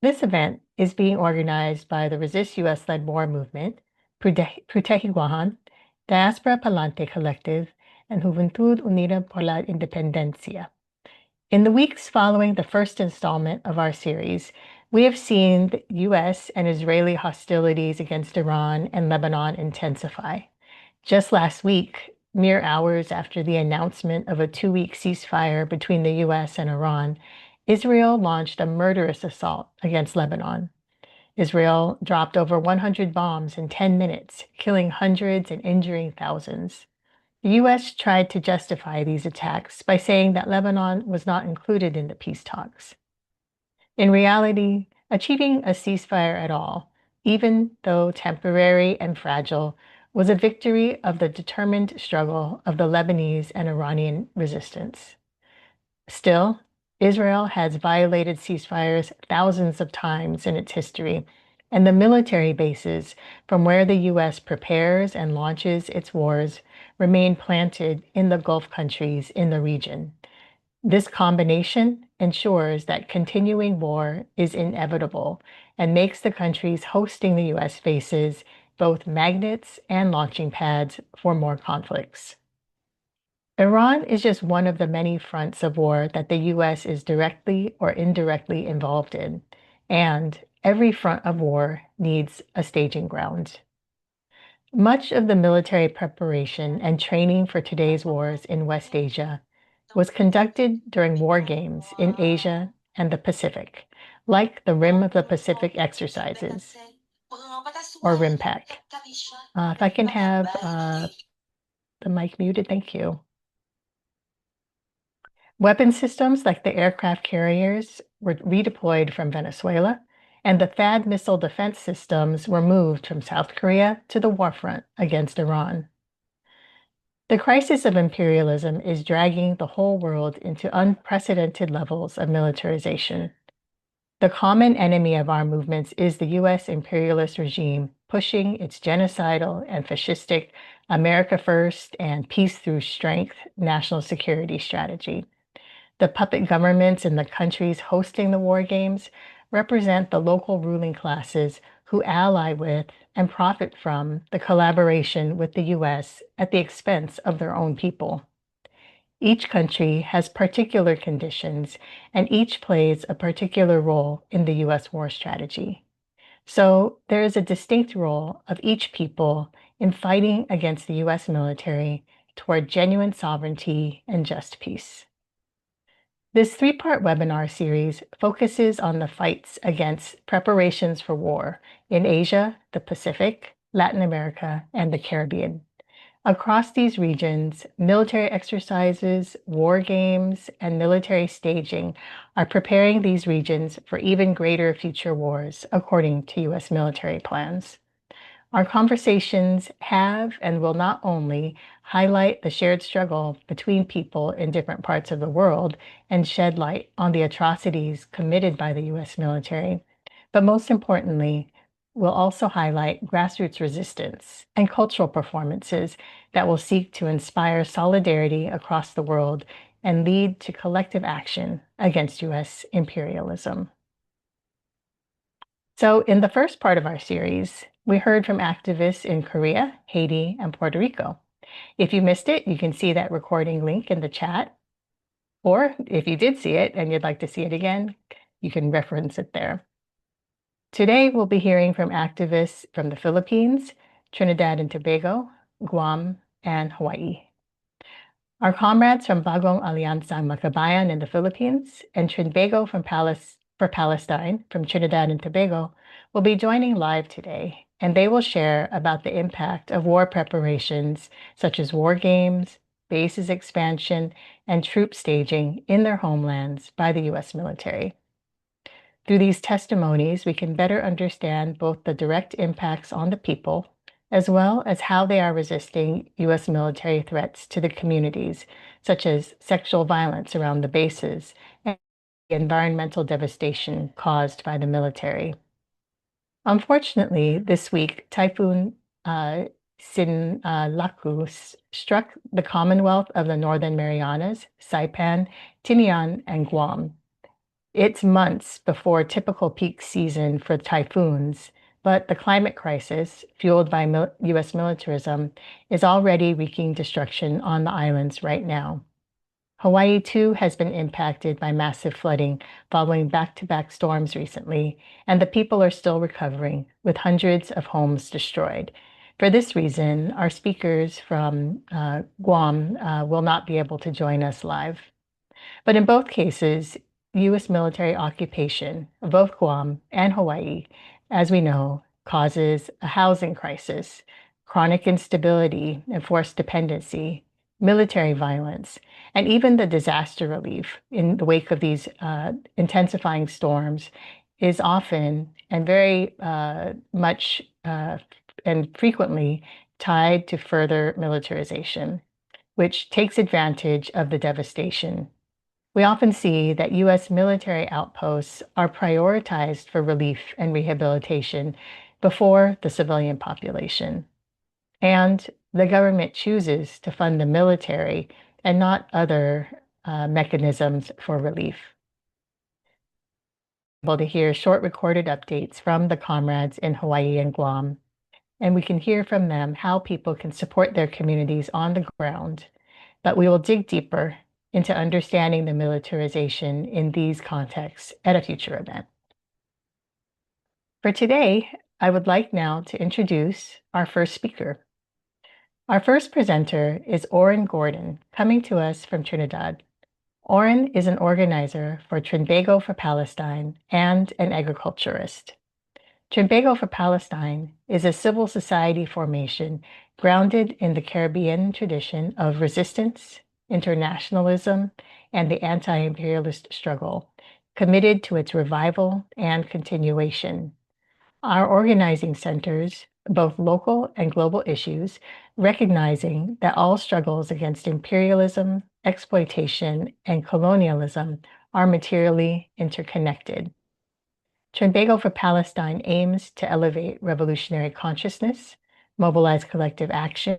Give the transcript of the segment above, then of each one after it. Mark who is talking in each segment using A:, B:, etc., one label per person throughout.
A: This event is being organized by the Resist US-led war movement, Protege Diaspora Palante Collective, and Juventud Unida por la Independencia. In the weeks following the first installment of our series, we have seen the US and Israeli hostilities against Iran and Lebanon intensify. Just last week, mere hours after the announcement of a 2-week ceasefire between the US and Iran, Israel launched a murderous assault against Lebanon. Israel dropped over 100 bombs in 10 minutes, killing hundreds and injuring thousands. The US tried to justify these attacks by saying that Lebanon was not included in the peace talks. In reality, achieving a ceasefire at all, even though temporary and fragile, was a victory of the determined struggle of the Lebanese and Iranian resistance. Still, Israel has violated ceasefires thousands of times in its history, and the military bases from where the US prepares and launches its wars remain planted in the Gulf countries in the region. This combination ensures that continuing war is inevitable and makes the countries hosting the US bases both magnets and launching pads for more conflicts. Iran is just one of the many fronts of war that the US is directly or indirectly involved in, and every front of war needs a staging ground. Much of the military preparation and training for today's wars in West Asia was conducted during war games in Asia and the Pacific, like the Rim of the Pacific exercises, or RIMPAC. If I can have the mic muted, thank you. Weapon systems like the aircraft carriers were redeployed from Venezuela, and the THAAD missile defense systems were moved from South Korea to the warfront against Iran. The crisis of imperialism is dragging the whole world into unprecedented levels of militarization. The common enemy of our movements is the US imperialist regime pushing its genocidal and fascistic America First and Peace Through Strength national security strategy. The puppet governments in the countries hosting the war games represent the local ruling classes who ally with and profit from the collaboration with the US at the expense of their own people. Each country has particular conditions, and each plays a particular role in the US war strategy. So there is a distinct role of each people in fighting against the US military toward genuine sovereignty and just peace. This 3-part webinar series focuses on the fights against preparations for war in Asia, the Pacific, Latin America, and the Caribbean. Across these regions, military exercises, war games, and military staging are preparing these regions for even greater future wars, according to US military plans. Our conversations have and will not only highlight the shared struggle between people in different parts of the world and shed light on the atrocities committed by the US military, but most importantly, will also highlight grassroots resistance and cultural performances that will seek to inspire solidarity across the world and lead to collective action against US imperialism. So in the first part of our series, we heard from activists in Korea, Haiti, and Puerto Rico. If you missed it, you can see that recording link in the chat. Or if you did see it and you'd like to see it again, you can reference it there. Today, we'll be hearing from activists from the Philippines, Trinidad and Tobago, Guam, and Hawaii. Our comrades from Bagong Aliansang Makabayan in the Philippines and Trinbago for Palestine from Trinidad and Tobago will be joining live today, and they will share about the impact of war preparations such as war games, bases expansion, and troop staging in their homelands by the US military. Through these testimonies, we can better understand both the direct impacts on the people as well as how they are resisting US military threats to the communities, such as sexual violence around the bases and environmental devastation caused by the military. Unfortunately, this week, Typhoon Sinlaku struck the Commonwealth of the Northern Marianas, Saipan, Tinian, and Guam. It's months before typical peak season for typhoons, but the climate crisis, fueled by U.S. militarism, is already wreaking destruction on the islands right now. Hawaii, too, has been impacted by massive flooding following back-to-back storms recently, and the people are still recovering, with hundreds of homes destroyed. For this reason, our speakers from Guam will not be able to join us live. But in both cases, U.S. military occupation of both Guam and Hawaii, as we know, causes a housing crisis, chronic instability and forced dependency, military violence, and even the disaster relief in the wake of these intensifying storms is often and very much and frequently tied to further militarization, which takes advantage of the devastation. We often see that U.S. military outposts are prioritized for relief and rehabilitation before the civilian population. And the government chooses to fund the military and not other mechanisms for relief. Able to hear short recorded updates from the comrades in Hawaii and Guam, and we can hear from them how people can support their communities on the ground. But we will dig deeper into understanding the militarization in these contexts at a future event. For today, I would like now to introduce our first speaker. Our first presenter is Orrin Gordon, coming to us from Trinidad. Orrin is an organizer for Trinbago for Palestine and an agriculturist. Trinbago for Palestine is a civil society formation grounded in the Caribbean tradition of resistance, internationalism, and the anti-imperialist struggle, committed to its revival and continuation. Our organizing centers both local and global issues, recognizing that all struggles against imperialism, exploitation, and colonialism are materially interconnected. Trinbago for Palestine aims to elevate revolutionary consciousness, mobilize collective action,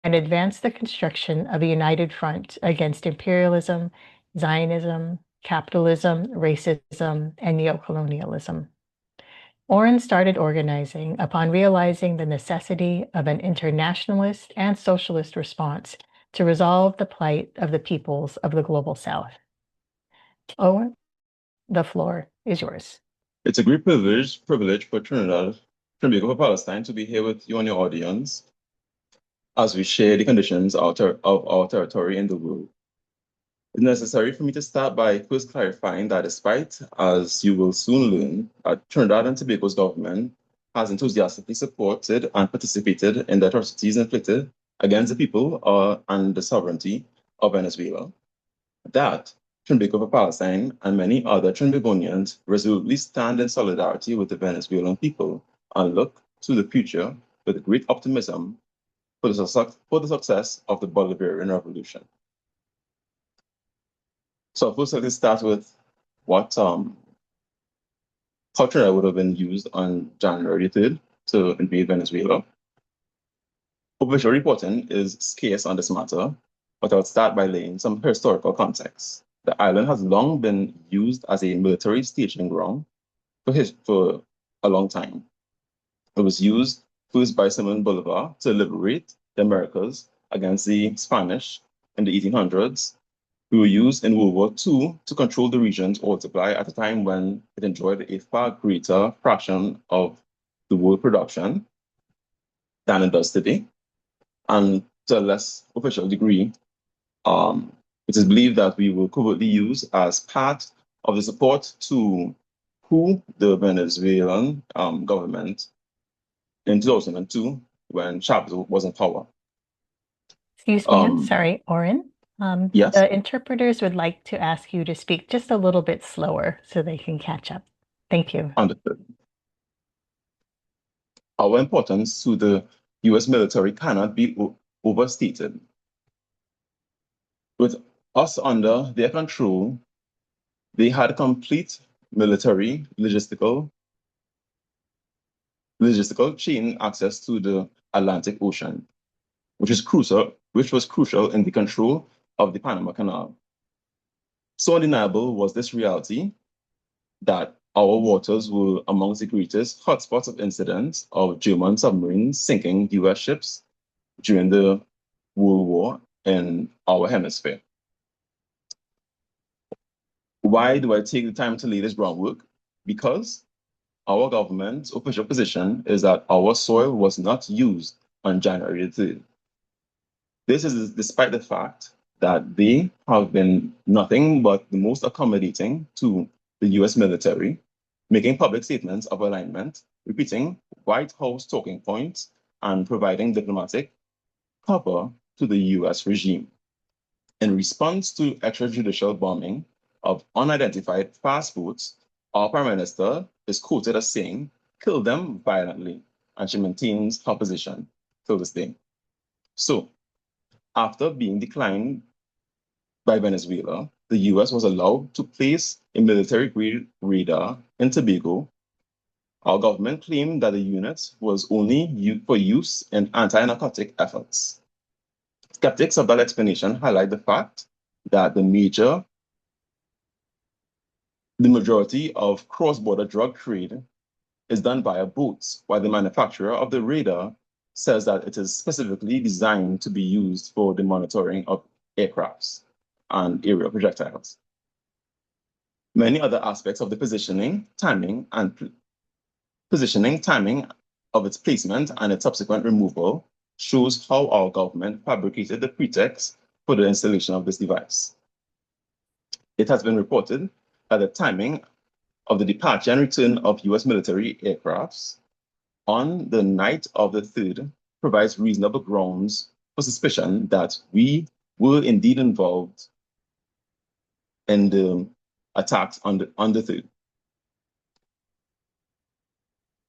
A: and advance the construction of a united front against imperialism, Zionism, capitalism, racism, and neocolonialism. Orrin started organizing upon realizing the necessity of an internationalist and socialist response to resolve the plight of the peoples of the Global South. Orrin, the floor is yours.
B: It's a great privilege for Trinbago for Palestine to be here with you and your audience as we share the conditions of our territory in the world. It's necessary for me to start by first clarifying that despite, as you will soon learn, Trinidad and Tobago's government has enthusiastically supported and participated in the atrocities inflicted against the people and the sovereignty of Venezuela, that Trinbago for Palestine and many other Trinbagonians resolutely stand in solidarity with the Venezuelan people and look to the future with great optimism for the success of the Bolivarian Revolution. So first, let's start with what how Trinidad would have been used on January 3rd to invade Venezuela. Official reporting is scarce on this matter, but I'll start by laying some historical context. The island has long been used as a military staging ground for a long time. It was used first by Simon Bolivar to liberate the Americas against the Spanish in the 1800s. We were used in World War II to control the region's oil supply at a time when it enjoyed a far greater fraction of the world production than it does today. And to a less official degree, it is believed that we were covertly used as part of the support to the Venezuelan government in 2002 when Chavez was in power.
A: Excuse me, I'm sorry, Orrin.
B: Yes.
A: The interpreters would like to ask you to speak just a little bit slower so they can catch up. Thank you.
B: Understood. Our importance to the U.S. military cannot be overstated. With us under their control, they had complete military logistical chain access to the Atlantic Ocean, which was crucial in the control of the Panama Canal. So undeniable was this reality that our waters were amongst the greatest hotspots of incidents of German submarines sinking US ships during the World War in our hemisphere. Why do I take the time to lay this groundwork? Because our government's official position is that our soil was not used on January 3rd. This is despite the fact that they have been nothing but the most accommodating to the US military, making public statements of alignment, repeating White House talking points, and providing diplomatic cover to the US regime. In response to extrajudicial bombing of unidentified fast boats, our Prime Minister is quoted as saying, "Kill them violently," and she maintains her position till this day. So, after being declined by Venezuela, the US was allowed to place a military-grade radar in Tobago. Our government claimed that the unit was only used for use in anti-narcotic efforts. Skeptics of that explanation highlight the fact that the majority of cross-border drug trade is done via boats, while the manufacturer of the radar says that it is specifically designed to be used for the monitoring of aircrafts and aerial projectiles. Many other aspects of the positioning, timing of its placement and its subsequent removal shows how our government fabricated the pretext for the installation of this device. It has been reported that the timing of the departure and return of US military aircrafts on the night of the 3rd provides reasonable grounds for suspicion that we were indeed involved in the attacks on the 3rd.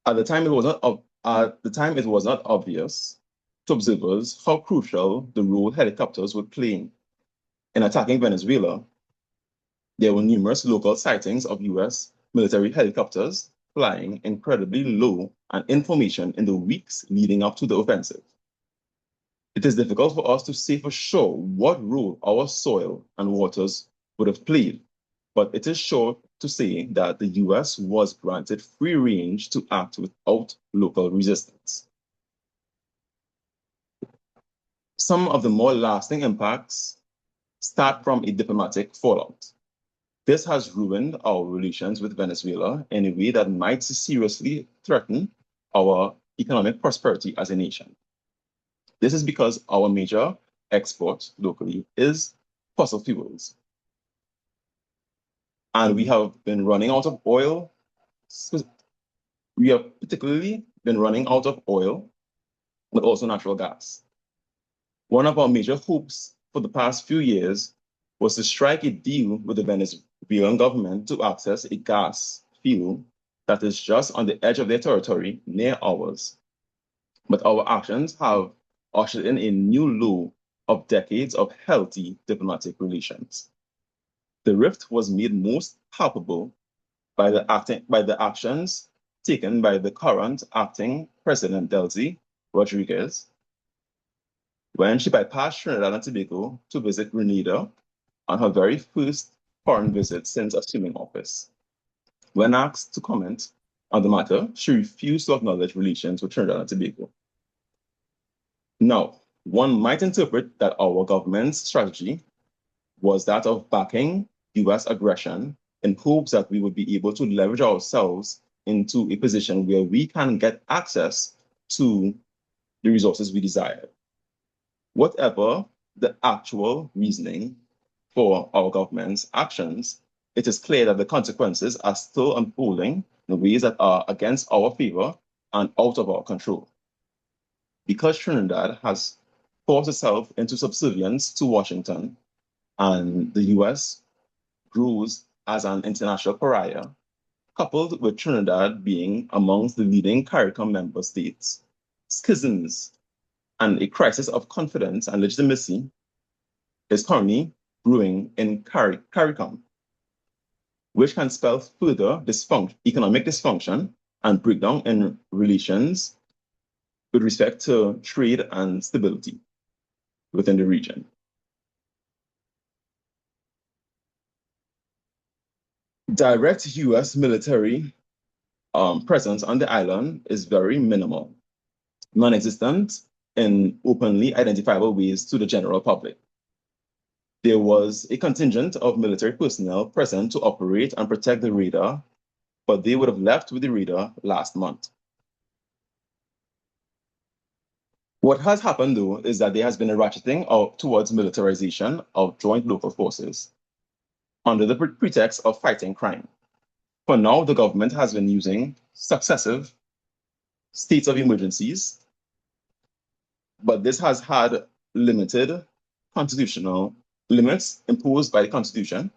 B: At the time, it was not obvious to observers how crucial the role helicopters were playing in attacking Venezuela. There were numerous local sightings of US military helicopters flying incredibly low and in formation in the weeks leading up to the offensive. It is difficult for us to say for sure what role our soil and waters would have played, but it is sure to say that the US was granted free range to act without local resistance. Some of the more lasting impacts start from a diplomatic fallout. This has ruined our relations with Venezuela in a way that might seriously threaten our economic prosperity as a nation. This is because our major export locally is fossil fuels. And we have been running out of oil. We have particularly been running out of oil, but also natural gas. One of our major hopes for the past few years was to strike a deal with the Venezuelan government to access a gas field that is just on the edge of their territory near ours. But our actions have ushered in a new low of decades of healthy diplomatic relations. The rift was made most palpable by the actions taken by the current acting President Delcy Rodriguez when she bypassed Trinidad and Tobago to visit Grenada on her very first foreign visit since assuming office. When asked to comment on the matter, she refused to acknowledge relations with Trinidad and Tobago. Now, one might interpret that our government's strategy was that of backing US aggression in hopes that we would be able to leverage ourselves into a position where we can get access to the resources we desire. Whatever the actual reasoning for our government's actions, it is clear that the consequences are still unfolding in ways that are against our favor and out of our control. Because Trinidad has forced itself into subservience to Washington, and the US grows as an international pariah, coupled with Trinidad being amongst the leading CARICOM member states, schisms and a crisis of confidence and legitimacy is currently brewing in CARICOM, which can spell further economic dysfunction and breakdown in relations with respect to trade and stability within the region. Direct US military presence on the island is very minimal, non-existent in openly identifiable ways to the general public. There was a contingent of military personnel present to operate and protect the radar, but they would have left with the radar last month. What has happened, though, is that there has been a ratcheting towards militarization of joint local forces under the pretext of fighting crime. For now, the government has been using successive states of emergencies, but this has had limited constitutional limits imposed by the Constitution,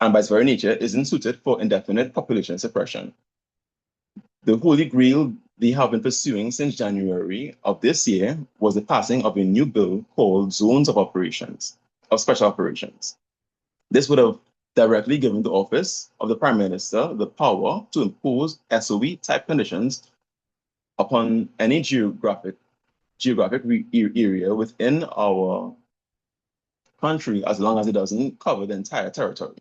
B: and by its very nature isn't suited for indefinite population suppression. The holy grail they have been pursuing since January of this year was the passing of a new bill called Zones of Operations, of Special Operations. This would have directly given the office of the Prime Minister the power to impose SOE-type conditions upon any geographic area within our country, as long as it doesn't cover the entire territory.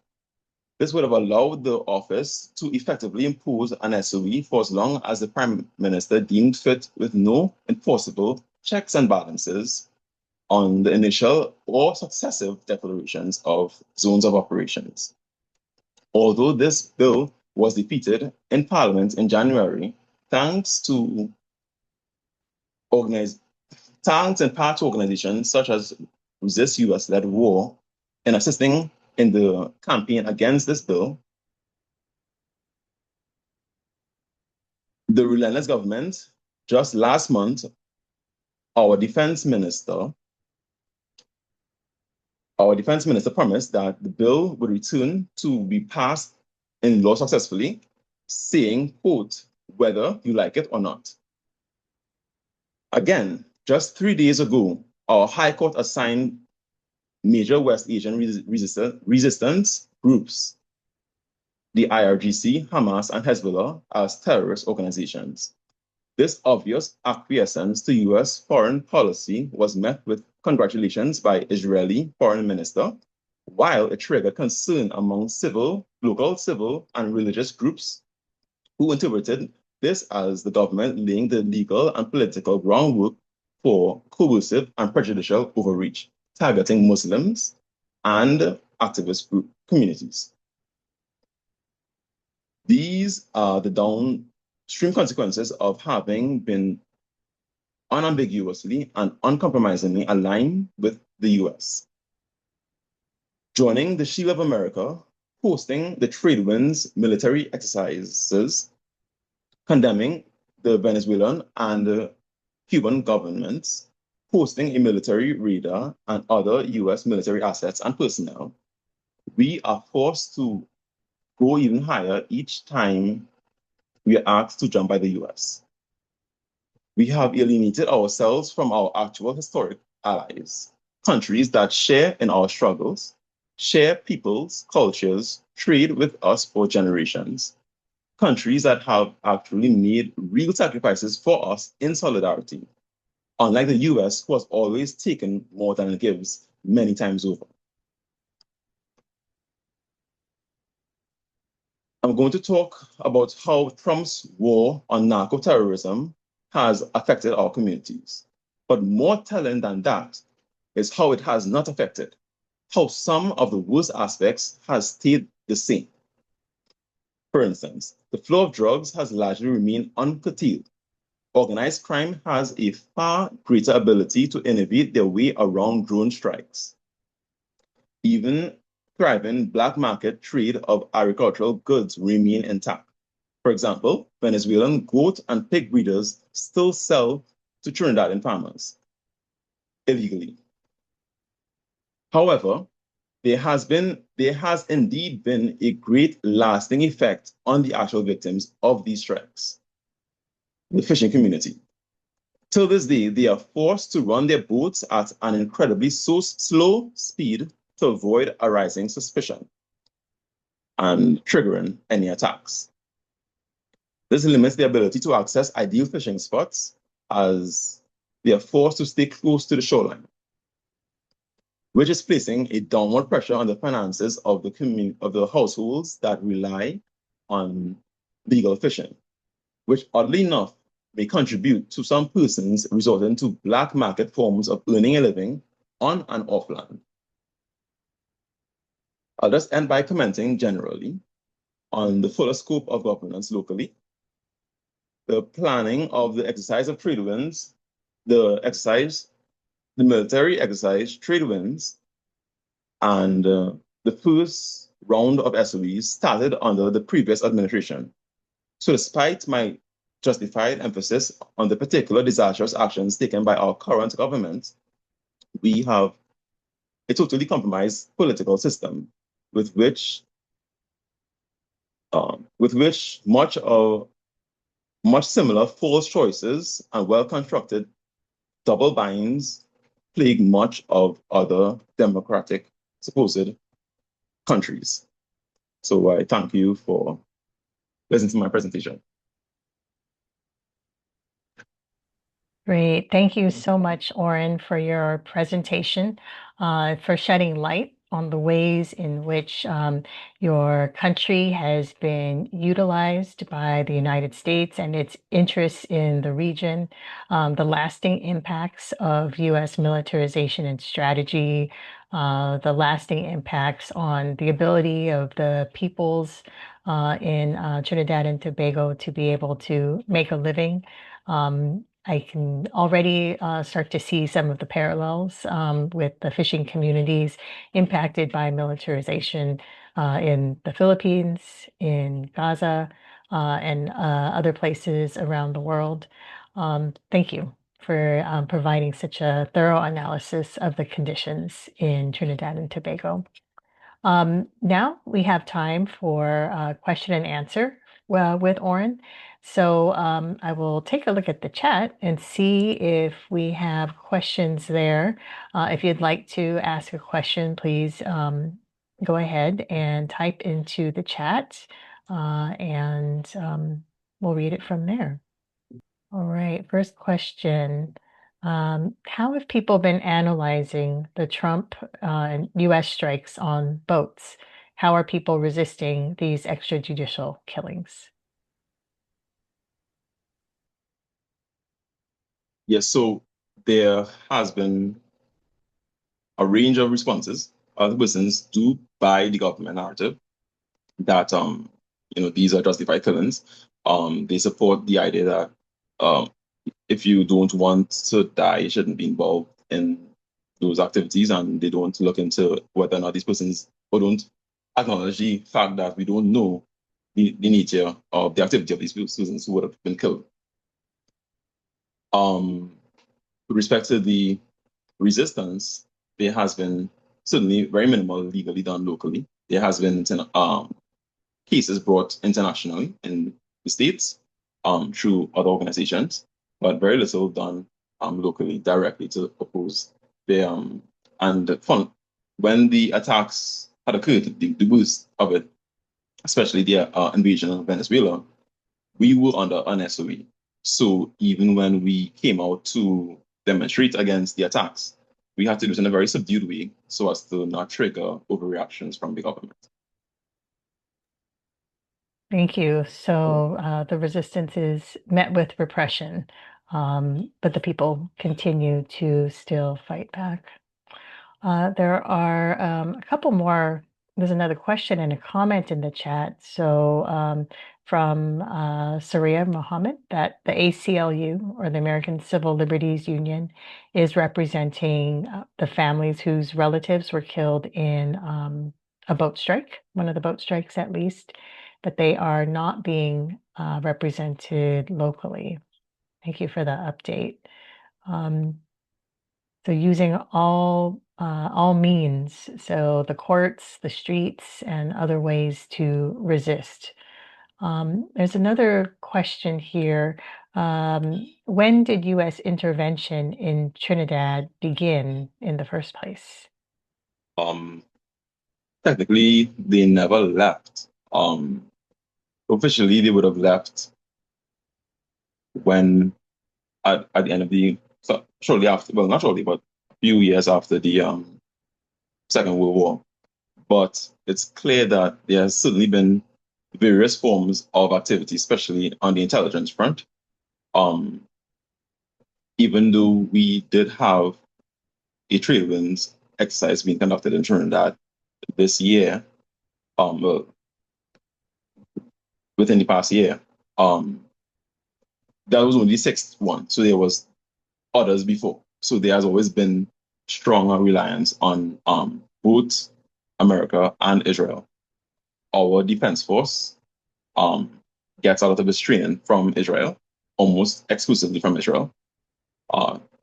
B: This would have allowed the office to effectively impose an SOE for as long as the Prime Minister deemed fit, with no enforceable checks and balances on the initial or successive declarations of zones of operations. Although this bill was defeated in Parliament in January, thanks in part to organizations such as Resist US-led War in assisting in the campaign against this bill, the relentless government, just last month, our defense minister promised that the bill would return to be passed in law successfully, saying, quote, whether you like it or not. Again, just 3 days ago, our High Court assigned major West Asian resistance groups, the IRGC, Hamas, and Hezbollah, as terrorist organizations. This obvious acquiescence to US foreign policy was met with congratulations by Israeli Foreign Minister, while it triggered concern among local civil and religious groups who interpreted this as the government laying the legal and political groundwork for coercive and prejudicial overreach, targeting Muslims and activist group communities. These are the downstream consequences of having been unambiguously and uncompromisingly aligned with the US. Joining the Shield of America, hosting the trade winds military exercises, condemning the Venezuelan and the Cuban governments, hosting a military radar and other US military assets and personnel, we are forced to go even higher each time we are asked to jump by the US. We have alienated ourselves from our actual historic allies, countries that share in our struggles, share peoples, cultures, trade with us for generations, countries that have actually made real sacrifices for us in solidarity, unlike the US, who has always taken more than it gives many times over. I'm going to talk about how Trump's war on narco-terrorism has affected our communities. But more telling than that is how it has not affected, how some of the worst aspects has stayed the same. For instance, the flow of drugs has largely remained uncurtailed. Organized crime has a far greater ability to innovate their way around drone strikes. Even thriving black market trade of agricultural goods remain intact. For example, Venezuelan goat and pig breeders still sell to Trinidadian farmers illegally. However, there has indeed been a great lasting effect on the actual victims of these strikes, the fishing community. Till this day, they are forced to run their boats at an incredibly slow speed to avoid arising suspicion and triggering any attacks. This limits their ability to access ideal fishing spots, as they are forced to stay close to the shoreline. which is placing a downward pressure on the finances of the households that rely on legal fishing, which oddly enough may contribute to some persons resorting to black market forms of earning a living on and off land. I'll just end by commenting generally on the fuller scope of governance locally, the planning of the exercise of trade winds, the military exercise, trade winds, and the first round of SOEs started under the previous administration. So despite my justified emphasis on the particular disastrous actions taken by our current government, we have a totally compromised political system with which much similar false choices and well-constructed double binds plague much of other democratic supposed countries. So I thank you for listening to my presentation.
A: Great. Thank you so much, Oren, for your presentation, for shedding light on the ways in which your country has been utilized by the United States and its interests in the region, the lasting impacts of U.S. militarization and strategy, the lasting impacts on the ability of the peoples in Trinidad and Tobago to be able to make a living. I can already start to see some of the parallels with the fishing communities impacted by militarization in the Philippines, in Gaza, and other places around the world. Thank you for providing such a thorough analysis of the conditions in Trinidad and Tobago. Now we have time for question and answer with Oren. So I will take a look at the chat and see if we have questions there. If you'd like to ask a question, please go ahead and type into the chat and we'll read it from there. All right, first question. How have people been analyzing the Trump and US strikes on boats? How are people resisting these extrajudicial killings?
B: Yes, so there has been a range of responses. Other persons do buy the government narrative that these are justified killings. They support the idea that if you don't want to die, you shouldn't be involved in those activities, and they don't look into whether or not these persons, or don't acknowledge the fact that we don't know the nature of the activity of these persons who would have been killed. With respect to the resistance, there has been certainly very minimal legally done locally. There has been cases brought internationally in the States through other organizations, but very little done locally directly to oppose the when the attacks had occurred, the worst of it, especially the invasion of Venezuela, we were under an SOE. So even when we came out to demonstrate against the attacks, we had to do it in a very subdued way so as to not trigger overreactions from the government.
A: Thank you. So the resistance is met with repression, but the people continue to still fight back. There are a couple more. There's another question and a comment in the chat. So from Saria Mohammed, that the ACLU, or the American Civil Liberties Union, is representing the families whose relatives were killed in a boat strike, one of the boat strikes at least, but they are not being represented locally. Thank you for the update. So using all means, so the courts, the streets, and other ways to resist. There's another question here. When did U.S. intervention in Trinidad begin in the first place?
B: Technically, they never left. Officially, they would have left when at the end of shortly after, well, not shortly, but a few years after the Second World War. But it's clear that there has certainly been various forms of activity, especially on the intelligence front. Um, Even though we did have a trade winds exercise being conducted in Trinidad this year, well, within the past year, that was only the sixth one. So there was others before. So there has always been stronger reliance on both America and Israel. Our defense force gets a lot of its training from Israel, almost exclusively from Israel.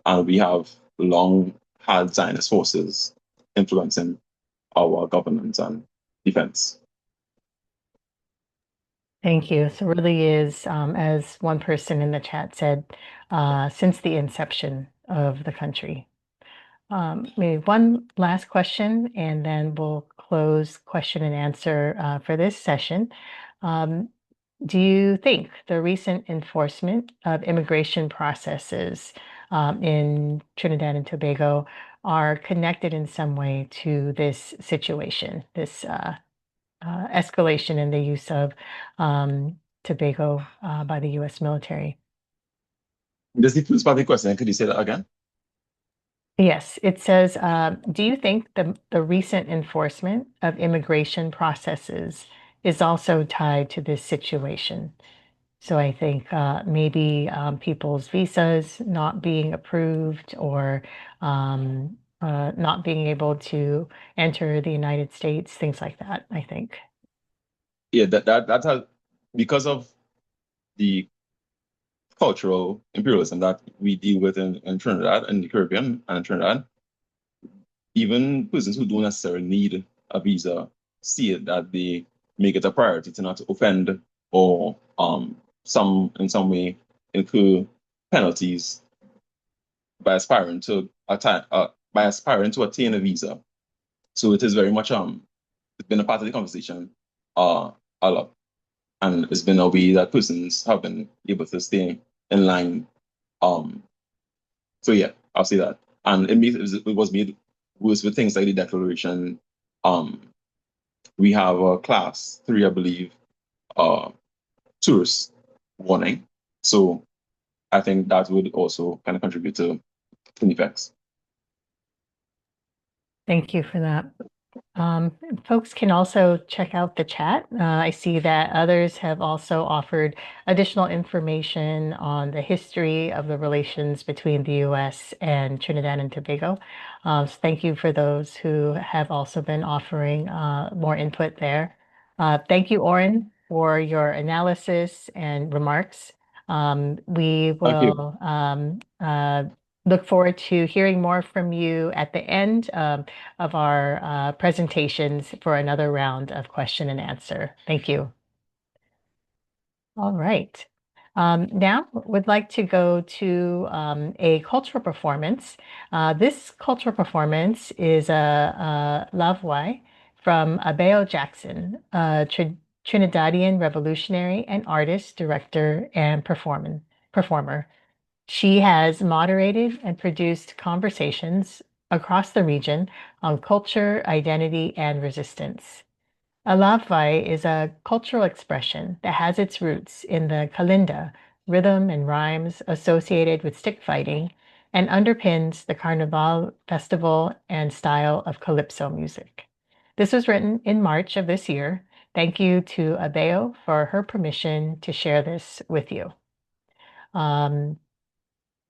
B: And we have long had Zionist forces influencing our government and defense.
A: Thank you. So it really is, as one person in the chat said, since the inception of the country. Maybe one last question, and then we'll close question and answer for this session. Do you think the recent enforcement of immigration processes in Trinidad and Tobago are connected in some way to this situation, this escalation in the use of Tobago by the U.S. military?
B: This is the first part of the question. Could you say that again?
A: Yes, it says, do you think the recent enforcement of immigration processes is also tied to this situation? So I think maybe people's visas not being approved or not being able to enter the United States, things like that, I think.
B: Yeah, that has, because of the cultural imperialism that we deal with in Trinidad and the Caribbean and in Trinidad, even persons who don't necessarily need a visa see it that they make it a priority to not offend or in some way incur penalties by aspiring to attain a visa. So it is very much it's been a part of the conversation a lot. And it's been a way that persons have been able to stay in line. So yeah, I'll say that. And it was made worse with things like the declaration. We have a class 3, I believe, tourist warning. So I think that would also kind of contribute to the effects.
A: Thank you for that. Folks can also check out the chat. I see that others have also offered additional information on the history of the relations between the U.S. and Trinidad and Tobago. So thank you for those who have also been offering more input there. Thank you, Oren, for your analysis and remarks. We will look forward to hearing more from you at the end of our presentations for another round of question and answer. Thank you. All right. Now we'd like to go to a cultural performance. This cultural performance is a lavwai from Abeo Jackson, a Trinidadian revolutionary and artist, director, and performer. She has moderated and produced conversations across the region on culture, identity, and resistance. Alavai is a cultural expression that has its roots in the kalinda, rhythm and rhymes associated with stick fighting, and underpins the Carnival festival and style of calypso music. This was written in March of this year. Thank you to Abeo for her permission to share this with you.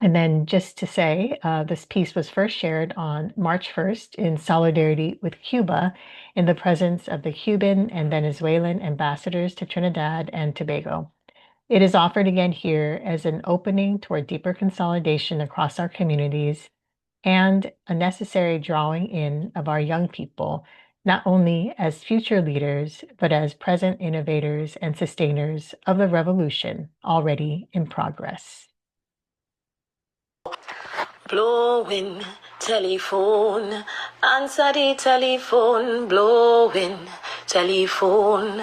A: And then just to say, this piece was first shared on March 1st in solidarity with Cuba in the presence of the Cuban and Venezuelan ambassadors to Trinidad and Tobago. It is offered again here as an opening toward deeper consolidation across our communities and a necessary drawing in of our young people, not only as future leaders, but as present innovators and sustainers of the revolution already in progress.
C: Blowing telephone, answer the telephone, blowing telephone,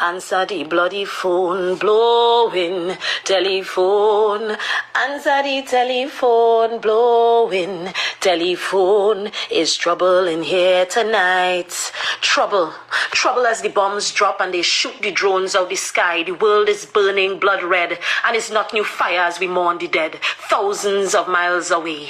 C: answer the bloody phone, blowing telephone. Answer the telephone, blowing telephone. Is trouble in here tonight? Trouble as the bombs drop and they shoot the drones out the sky. The world is burning blood red, and it's not new fire as we mourn the dead, thousands of miles away.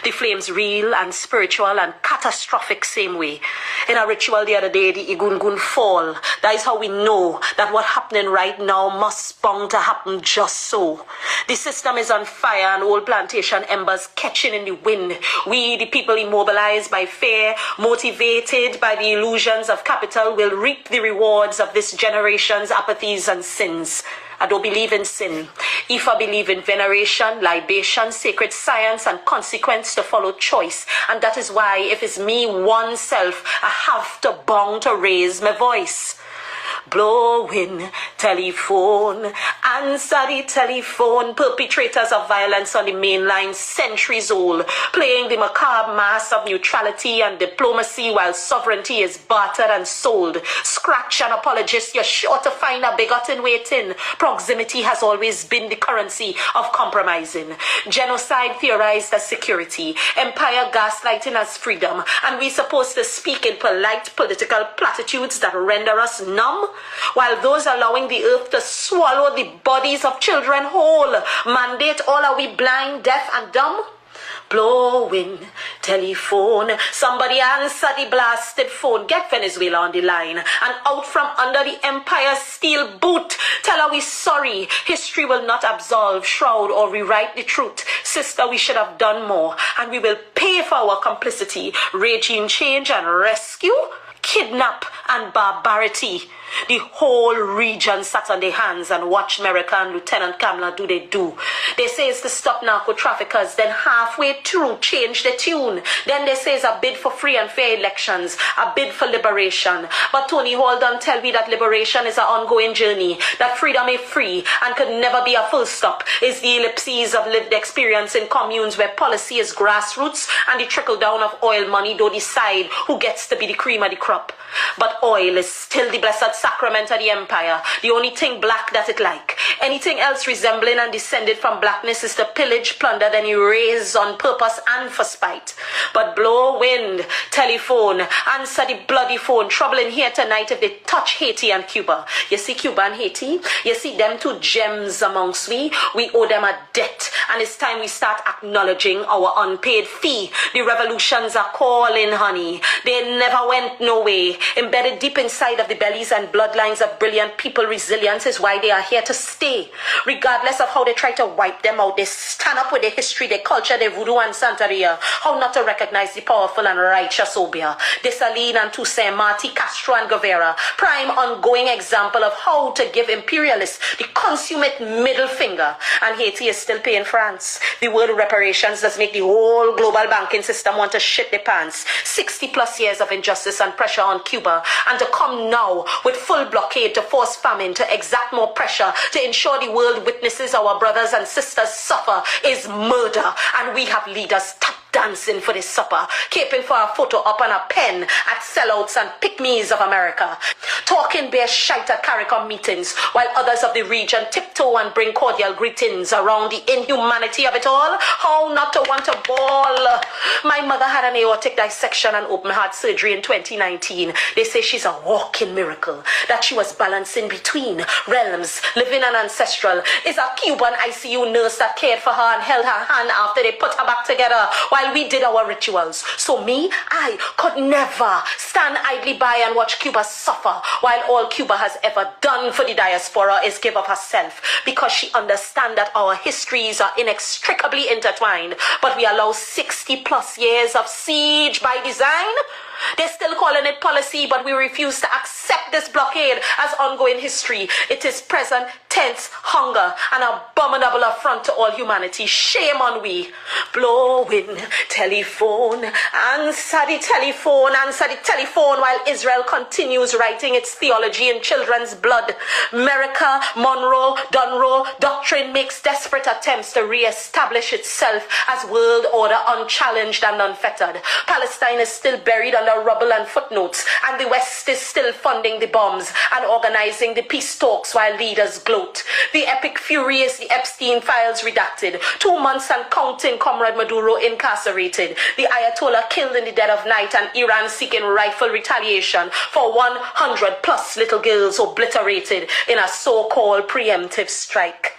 C: The flames real and spiritual and catastrophic same way. In a ritual the other day, the Igungun fall. That is how we know that what happening right now must bound to happen just so. The system is on fire and old plantation embers catching in the wind. We, the people immobilized by fear, motivated by the illusions of capital, will reap the rewards of this generation's apathies and sins. I don't believe in sin. If I believe in veneration, libation, sacred science, and consequence to follow choice. And that is why, if it's me, oneself, I have to bound to raise my voice. Blowing telephone, answer the telephone. Perpetrators of violence on the main line, centuries old, playing the macabre mask of neutrality and diplomacy while sovereignty is bartered and sold. Scratch an apologist, you're sure to find a bigot in waiting. Proximity has always been the currency of compromising. Genocide theorized as security, empire gaslighting as freedom, and we supposed to speak in polite political platitudes that render us numb, while those allowing the earth to swallow the bodies of children whole mandate all are we blind, deaf, and dumb? Blowing telephone, somebody answer the blasted phone. Get Venezuela on the line and out from under the empire's steel boot. Tell her we sorry. History will not absolve, shroud, or rewrite the truth. Sister, we should have done more, and we will pay for our complicity. Regime change and rescue, kidnap and barbarity. The whole region sat on their hands and watched America and Lieutenant Kamala do they do. They say it's to stop narco traffickers, then halfway through change the tune. Then they say it's a bid for free and fair elections, a bid for liberation. But Tony Holden tell me that liberation is an ongoing journey, that freedom is free and could never be a full stop. Is the ellipses of lived experience in communes where policy is grassroots and the trickle down of oil money don't decide who gets to be the cream of the crop. But oil is still the blessed sacrament of the empire, the only thing black that it like. Anything else resembling and descended from blackness is to pillage, plunder, then erase on purpose and for spite. But blow wind, telephone, answer the bloody phone. Trouble in here tonight if they touch Haiti and Cuba. You see Cuba and Haiti? You see them two gems amongst we owe them a debt, and it's time we start acknowledging our unpaid fee. The revolutions are calling, honey. They never went no way. Embedded deep inside of the bellies and bloodlines of brilliant people, resilience is why they are here to stay. Regardless of how they try to wipe them out, they stand up with their history, their culture, their voodoo and Santeria. How not to recognize the powerful and righteous Obia, Dessalines and Toussaint, Marti, Castro and Guevara. Prime ongoing example of how to give imperialists the consummate middle finger. And Haiti is still paying France. The word reparations does make the whole global banking system want to shit their pants. 60 plus years of injustice and pressure on Cuba, and to come now with full blockade to force famine, to exact more pressure, to ensure the world witnesses our brothers and sisters suffer is murder. And we have leaders tap dancing for this supper, caping for a photo up on a pen at sellouts and pick-me's of America, talking bare shite at CARICOM meetings, while others of the region tiptoe and bring cordial greetings around the inhumanity of it all. How not to want to ball? My mother had an aortic dissection and open heart surgery in 2019. They say she's a walking miracle, that she was balancing between realms, living and ancestral. Is a Cuban ICU nurse that cared for her and held her hand after they put her back together while we did our rituals. So me, I could never stand idly by and watch Cuba suffer, while all Cuba has ever done for the diaspora is give of herself, because she understands that our histories are inextricably intertwined. But we allow 60 plus years of siege by design. They're still calling it policy, but we refuse to accept this blockade as ongoing history. It is present tense hunger, an abominable affront to all humanity. Shame on we. Blowing telephone, answer the telephone, while Israel continues writing its theology in children's blood. America, Monroe, Dunroe doctrine makes desperate attempts to re-establish itself as world order unchallenged and unfettered. Palestine is still buried under under rubble and footnotes, and the West is still funding the bombs and organizing the peace talks while leaders gloat. The epic fury is the Epstein files redacted. 2 months and counting, Comrade Maduro incarcerated. The Ayatollah killed in the dead of night, and Iran seeking rightful retaliation for 100 plus little girls obliterated in a so-called preemptive strike.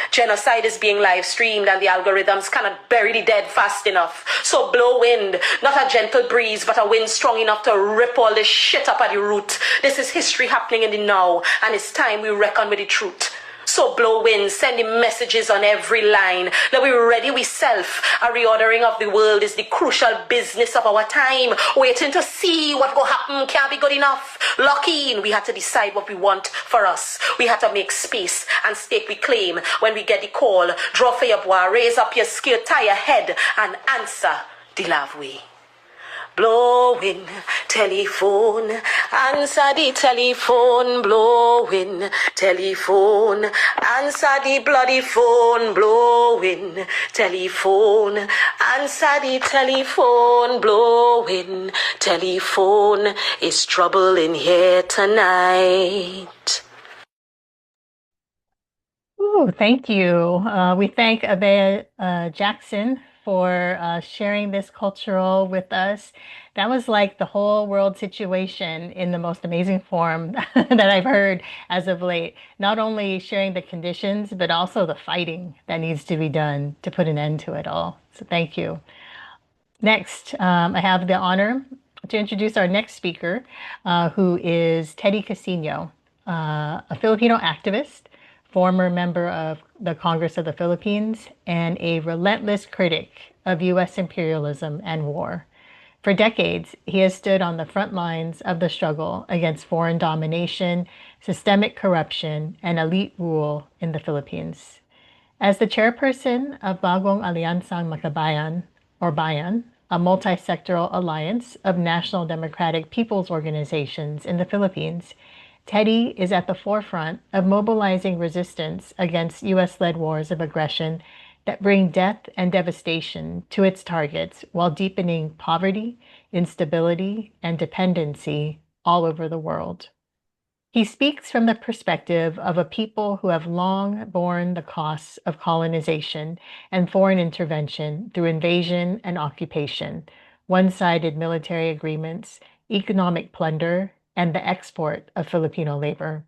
C: Genocide is being live streamed and the algorithms cannot bury the dead fast enough. So blow wind, not a gentle breeze, but a wind strong enough to rip all this shit up at the root. This is history happening in the now, and it's time we reckon with the truth. So blow wind, sending messages on every line. That we're ready, we self. A reordering of the world is the crucial business of our time. Waiting to see what will happen can't be good enough. Lock in, we had to decide what we want for us. We had to make space and stake we claim. When we get the call, draw for your boy, raise up your skirt, tie your head, and answer the love way. Blowing telephone, answer the telephone, blowing telephone, answer the bloody phone, blowing telephone, answer the telephone, blowing telephone, is trouble in here tonight.
A: Ooh, thank you. We thank Abea Jackson for sharing this cultural with us. That was like the whole world situation in the most amazing form that I've heard as of late. Not only sharing the conditions, but also the fighting that needs to be done to put an end to it all. So thank you. Next, I have the honor to introduce our next speaker, who is Teddy Casino, a Filipino activist, former member of the Congress of the Philippines, and a relentless critic of US imperialism and war. For decades, he has stood on the front lines of the struggle against foreign domination, systemic corruption, and elite rule in the Philippines. As the chairperson of Bagong Aliansang Makabayan, or Bayan, a multi-sectoral alliance of national democratic people's organizations in the Philippines, Teddy is at the forefront of mobilizing resistance against US-led wars of aggression that bring death and devastation to its targets while deepening poverty, instability, and dependency all over the world. He speaks from the perspective of a people who have long borne the costs of colonization and foreign intervention through invasion and occupation, one-sided military agreements, economic plunder, and the export of Filipino labor.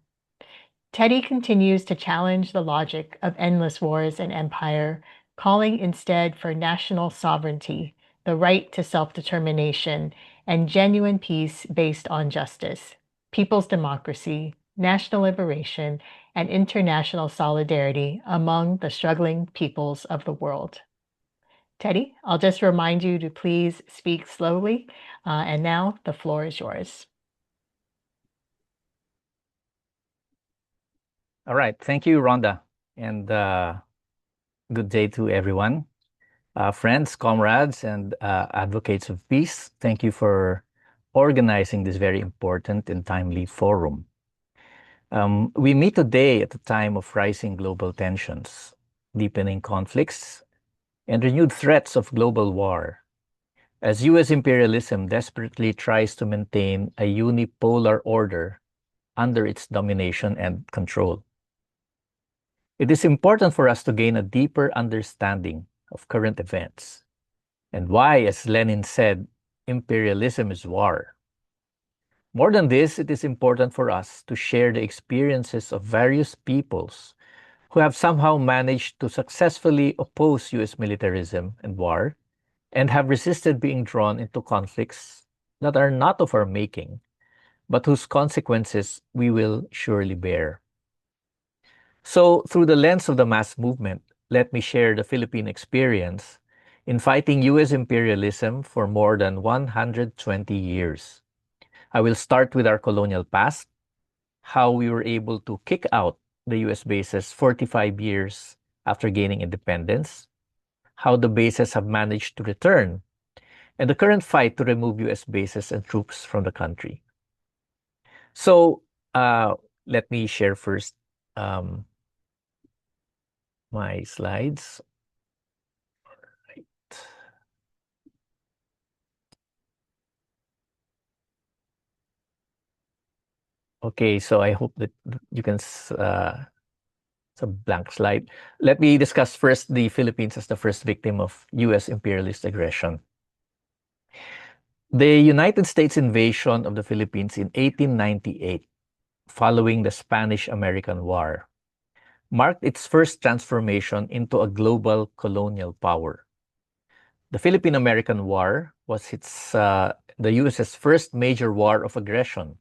A: Teddy continues to challenge the logic of endless wars and empire, calling instead for national sovereignty, the right to self-determination, and genuine peace based on justice, people's democracy, national liberation, and international solidarity among the struggling peoples of the world. Teddy, I'll just remind you to please speak slowly, and now the floor is yours.
D: All right. Thank you, Rhonda. And good day to everyone. Friends, comrades, and advocates of peace, thank you for organizing this very important and timely forum. We meet today at a time of rising global tensions, deepening conflicts, and renewed threats of global war, as US imperialism desperately tries to maintain a unipolar order under its domination and control. It is important for us to gain a deeper understanding of current events and why, as Lenin said, imperialism is war. More than this, it is important for us to share the experiences of various peoples who have somehow managed to successfully oppose US militarism and war and have resisted being drawn into conflicts that are not of our making, but whose consequences we will surely bear. So, through the lens of the mass movement, let me share the Philippine experience in fighting US imperialism for more than 120 years. I will start with our colonial past, how we were able to kick out the US bases 45 years after gaining independence, how the bases have managed to return, and the current fight to remove US bases and troops from the country. So, let me share first my slides. Right. Okay, so I hope that you can, it's a blank slide. Let me discuss first the Philippines as the first victim of US imperialist aggression. The United States invasion of the Philippines in 1898, following the Spanish-American War, marked its first transformation into a global colonial power. The Philippine-American War was the US's first major war of aggression,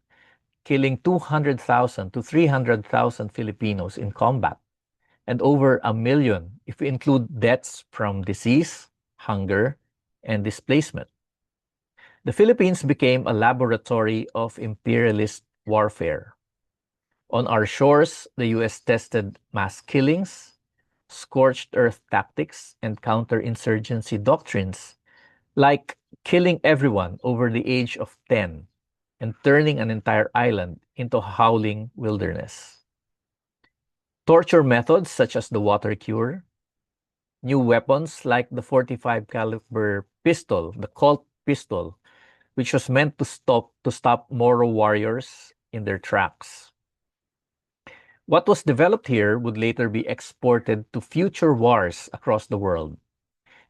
D: killing 200,000 to 300,000 Filipinos in combat, and over 1 million if we include deaths from disease, hunger, and displacement. The Philippines became a laboratory of imperialist warfare. On our shores, the US tested mass killings, scorched earth tactics, and counterinsurgency doctrines, like killing everyone over the age of 10 and turning an entire island into a howling wilderness. Torture methods such as the water cure, new weapons like the 45 caliber pistol, the Colt pistol, which was meant to stop Moro warriors in their tracks. What was developed here would later be exported to future wars across the world.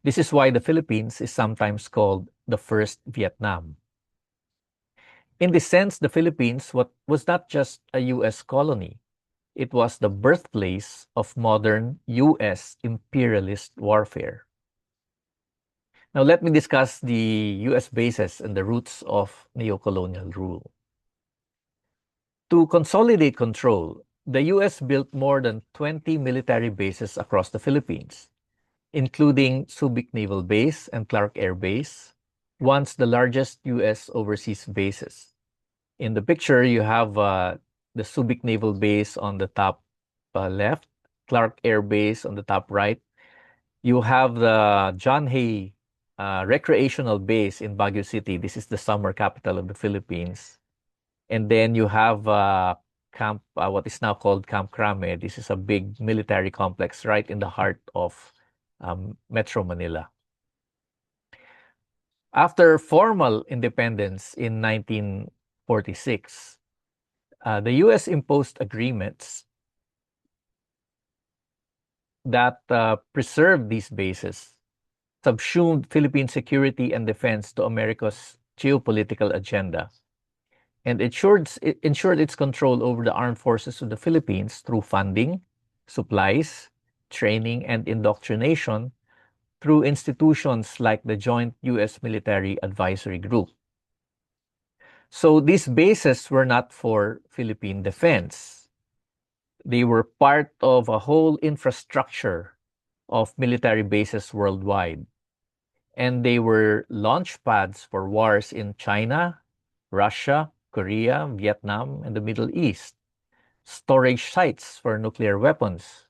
D: This is why the Philippines is sometimes called the first Vietnam. In this sense, the Philippines was not just a US colony. It was the birthplace of modern US imperialist warfare. Now let me discuss the US bases and the roots of neocolonial rule. To consolidate control, the US built more than 20 military bases across the Philippines, including Subic Naval Base and Clark Air Base, once the largest US overseas bases. In the picture, you have the Subic Naval Base on the top left, Clark Air Base on the top right. You have the John Hay Recreational Base in Baguio City. This is the summer capital of the Philippines. And then you have Camp, what is now called Camp Crame. This is a big military complex right in the heart of Metro Manila. After formal independence in 1946, the US imposed agreements that preserved these bases, subsumed Philippine security and defense to America's geopolitical agenda, and ensured its control over the armed forces of the Philippines through funding, supplies, training, and indoctrination through institutions like the Joint U.S. Military Advisory Group. So these bases were not for Philippine defense. They were part of a whole infrastructure of military bases worldwide. And they were launch pads for wars in China, Russia, Korea, Vietnam, and the Middle East, storage sites for nuclear weapons,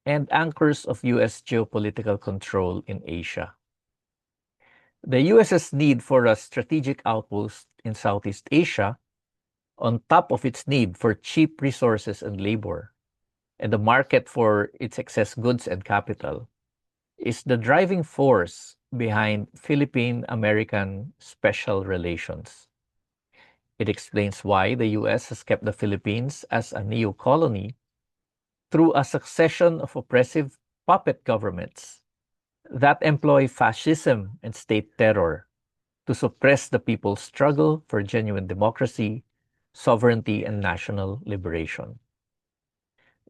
D: and anchors of U.S. geopolitical control in Asia. The U.S.'s need for a strategic outpost in Southeast Asia, on top of its need for cheap resources and labor, and the market for its excess goods and capital, is the driving force behind Philippine-American special relations. It explains why the U.S. has kept the Philippines as a neo-colony through a succession of oppressive puppet governments that employ fascism and state terror to suppress the people's struggle for genuine democracy, sovereignty, and national liberation.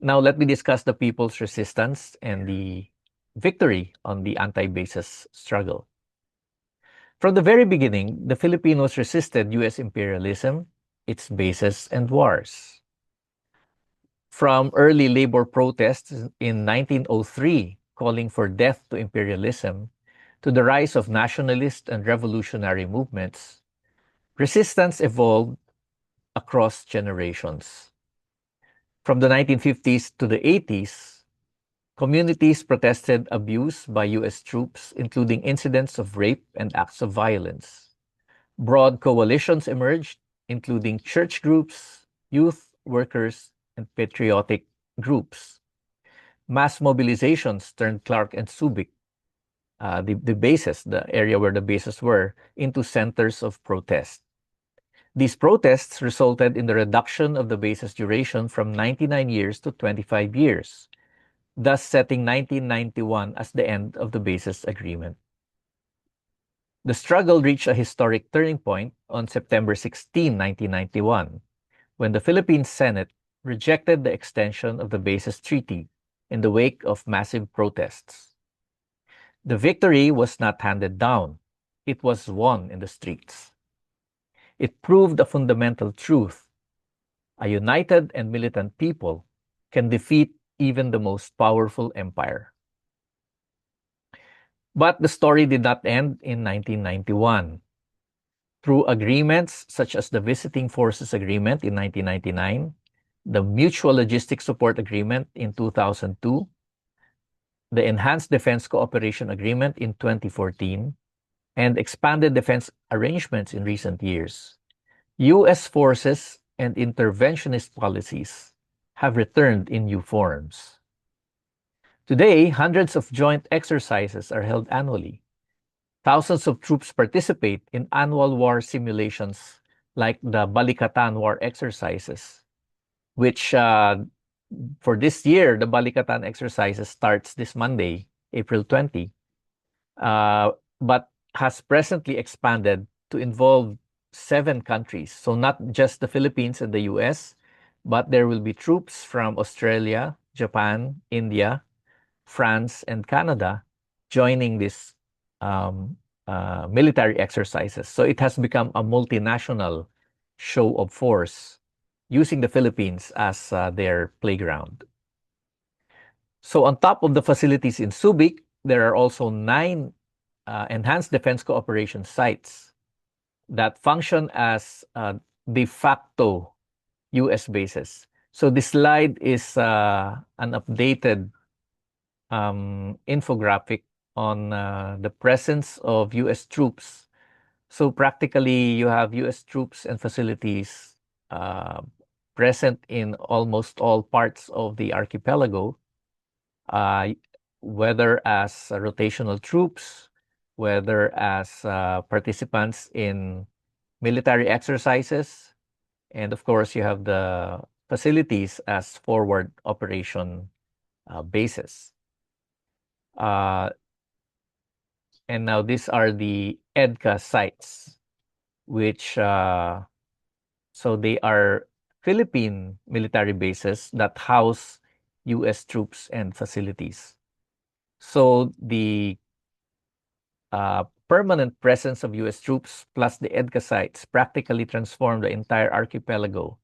D: Now, let me discuss the people's resistance and the victory on the anti-bases struggle. From the very beginning, the Filipinos resisted U.S. imperialism, its bases, and wars. From early labor protests in 1903, calling for death to imperialism, to the rise of nationalist and revolutionary movements, resistance evolved across generations. From the 1950s to the 80s, communities protested abuse by U.S. troops, including incidents of rape and acts of violence. Broad coalitions emerged, including church groups, youth, workers, and patriotic groups. Mass mobilizations turned Clark and Subic, the bases, the area where the bases were, into centers of protest. These protests resulted in the reduction of the base's duration from 99 years to 25 years, thus setting 1991 as the end of the base's agreement. The struggle reached a historic turning point on September 16, 1991, when the Philippine Senate rejected the extension of the base's treaty in the wake of massive protests. The victory was not handed down. It was won in the streets. It proved a fundamental truth. A united and militant people can defeat even the most powerful empire. But the story did not end in 1991. Through agreements such as the Visiting Forces Agreement in 1999, the Mutual Logistics Support Agreement in 2002, the Enhanced Defense Cooperation Agreement in 2014, and expanded defense arrangements in recent years, U.S. forces and interventionist policies have returned in new forms. Today, hundreds of joint exercises are held annually. Thousands of troops participate in annual war simulations like the Balikatan War exercises, which for this year, the Balikatan exercises starts this Monday, April 20, but has presently expanded to involve 7 countries. So not just the Philippines and the US, but there will be troops from Australia, Japan, India, France, and Canada joining this military exercises. So it has become a multinational show of force, using the Philippines as their playground. So on top of the facilities in Subic, there are also 9 enhanced defense cooperation sites that function as de facto U.S. bases. So this slide is an updated infographic on the presence of U.S. troops. So practically, you have U.S. troops and facilities present in almost all parts of the archipelago, whether as rotational troops, whether as participants in military exercises, and of course, you have the facilities as forward operation bases. And now these are the EDCA sites, which, so they are Philippine military bases that house U.S. troops and facilities. So the permanent presence of U.S. troops plus the EDCA sites practically transform the entire archipelago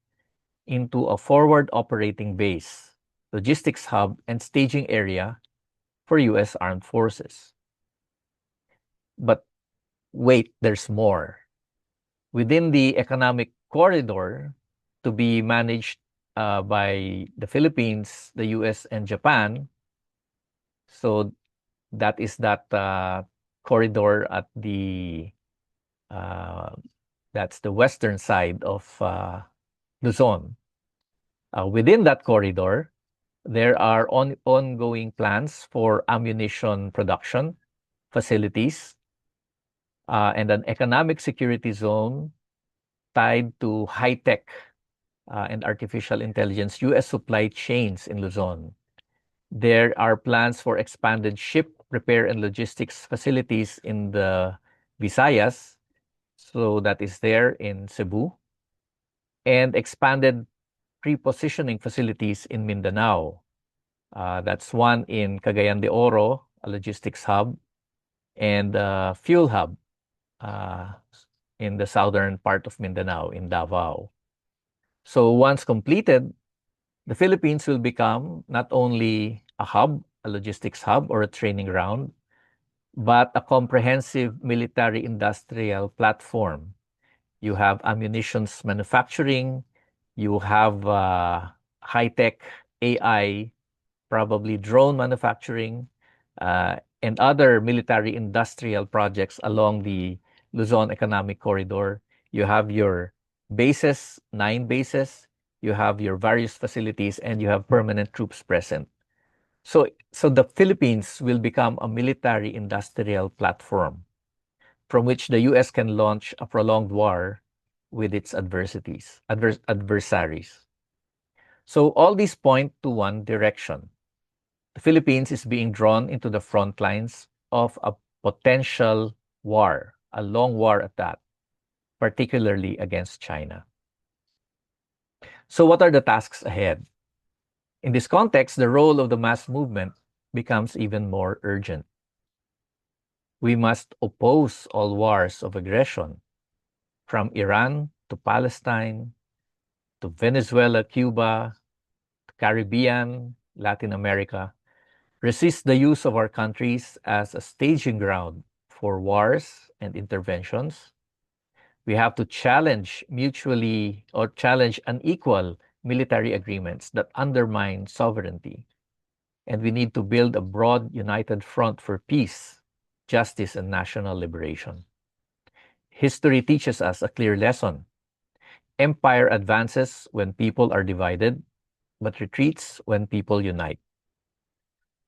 D: into a forward operating base, logistics hub, and staging area for U.S. armed forces. But wait, there's more. Within the economic corridor to be managed by the Philippines, the US, and Japan, so that is that corridor at the, that's the western side of Luzon. Within that corridor, there are ongoing plans for ammunition production facilities, and an economic security zone tied to high-tech and artificial intelligence U.S. supply chains in Luzon. There are plans for expanded ship repair and logistics facilities in the Visayas, so that is there in Cebu, and expanded pre-positioning facilities in Mindanao. That's one in Cagayan de Oro, a logistics hub, and a fuel hub in the southern part of Mindanao, in Davao. So once completed, the Philippines will become not only a hub, a logistics hub, or a training ground, but a comprehensive military-industrial platform. You have ammunitions manufacturing, you have high-tech AI, probably drone manufacturing, and other military-industrial projects along the Luzon Economic Corridor. You have your bases, 9 bases, you have your various facilities, and you have permanent troops present. So the Philippines will become a military-industrial platform from which the U.S. can launch a prolonged war with its adversaries. So all these point to one direction. The Philippines is being drawn into the front lines of a potential war, a long war at that, particularly against China. So what are the tasks ahead? In this context, the role of the mass movement becomes even more urgent. We must oppose all wars of aggression, from Iran to Palestine, to Venezuela, Cuba, to Caribbean, Latin America, resist the use of our countries as a staging ground for wars and interventions. We have to challenge unequal military agreements that undermine sovereignty. And we need to build a broad, united front for peace, justice, and national liberation. History teaches us a clear lesson. Empire advances when people are divided, but retreats when people unite.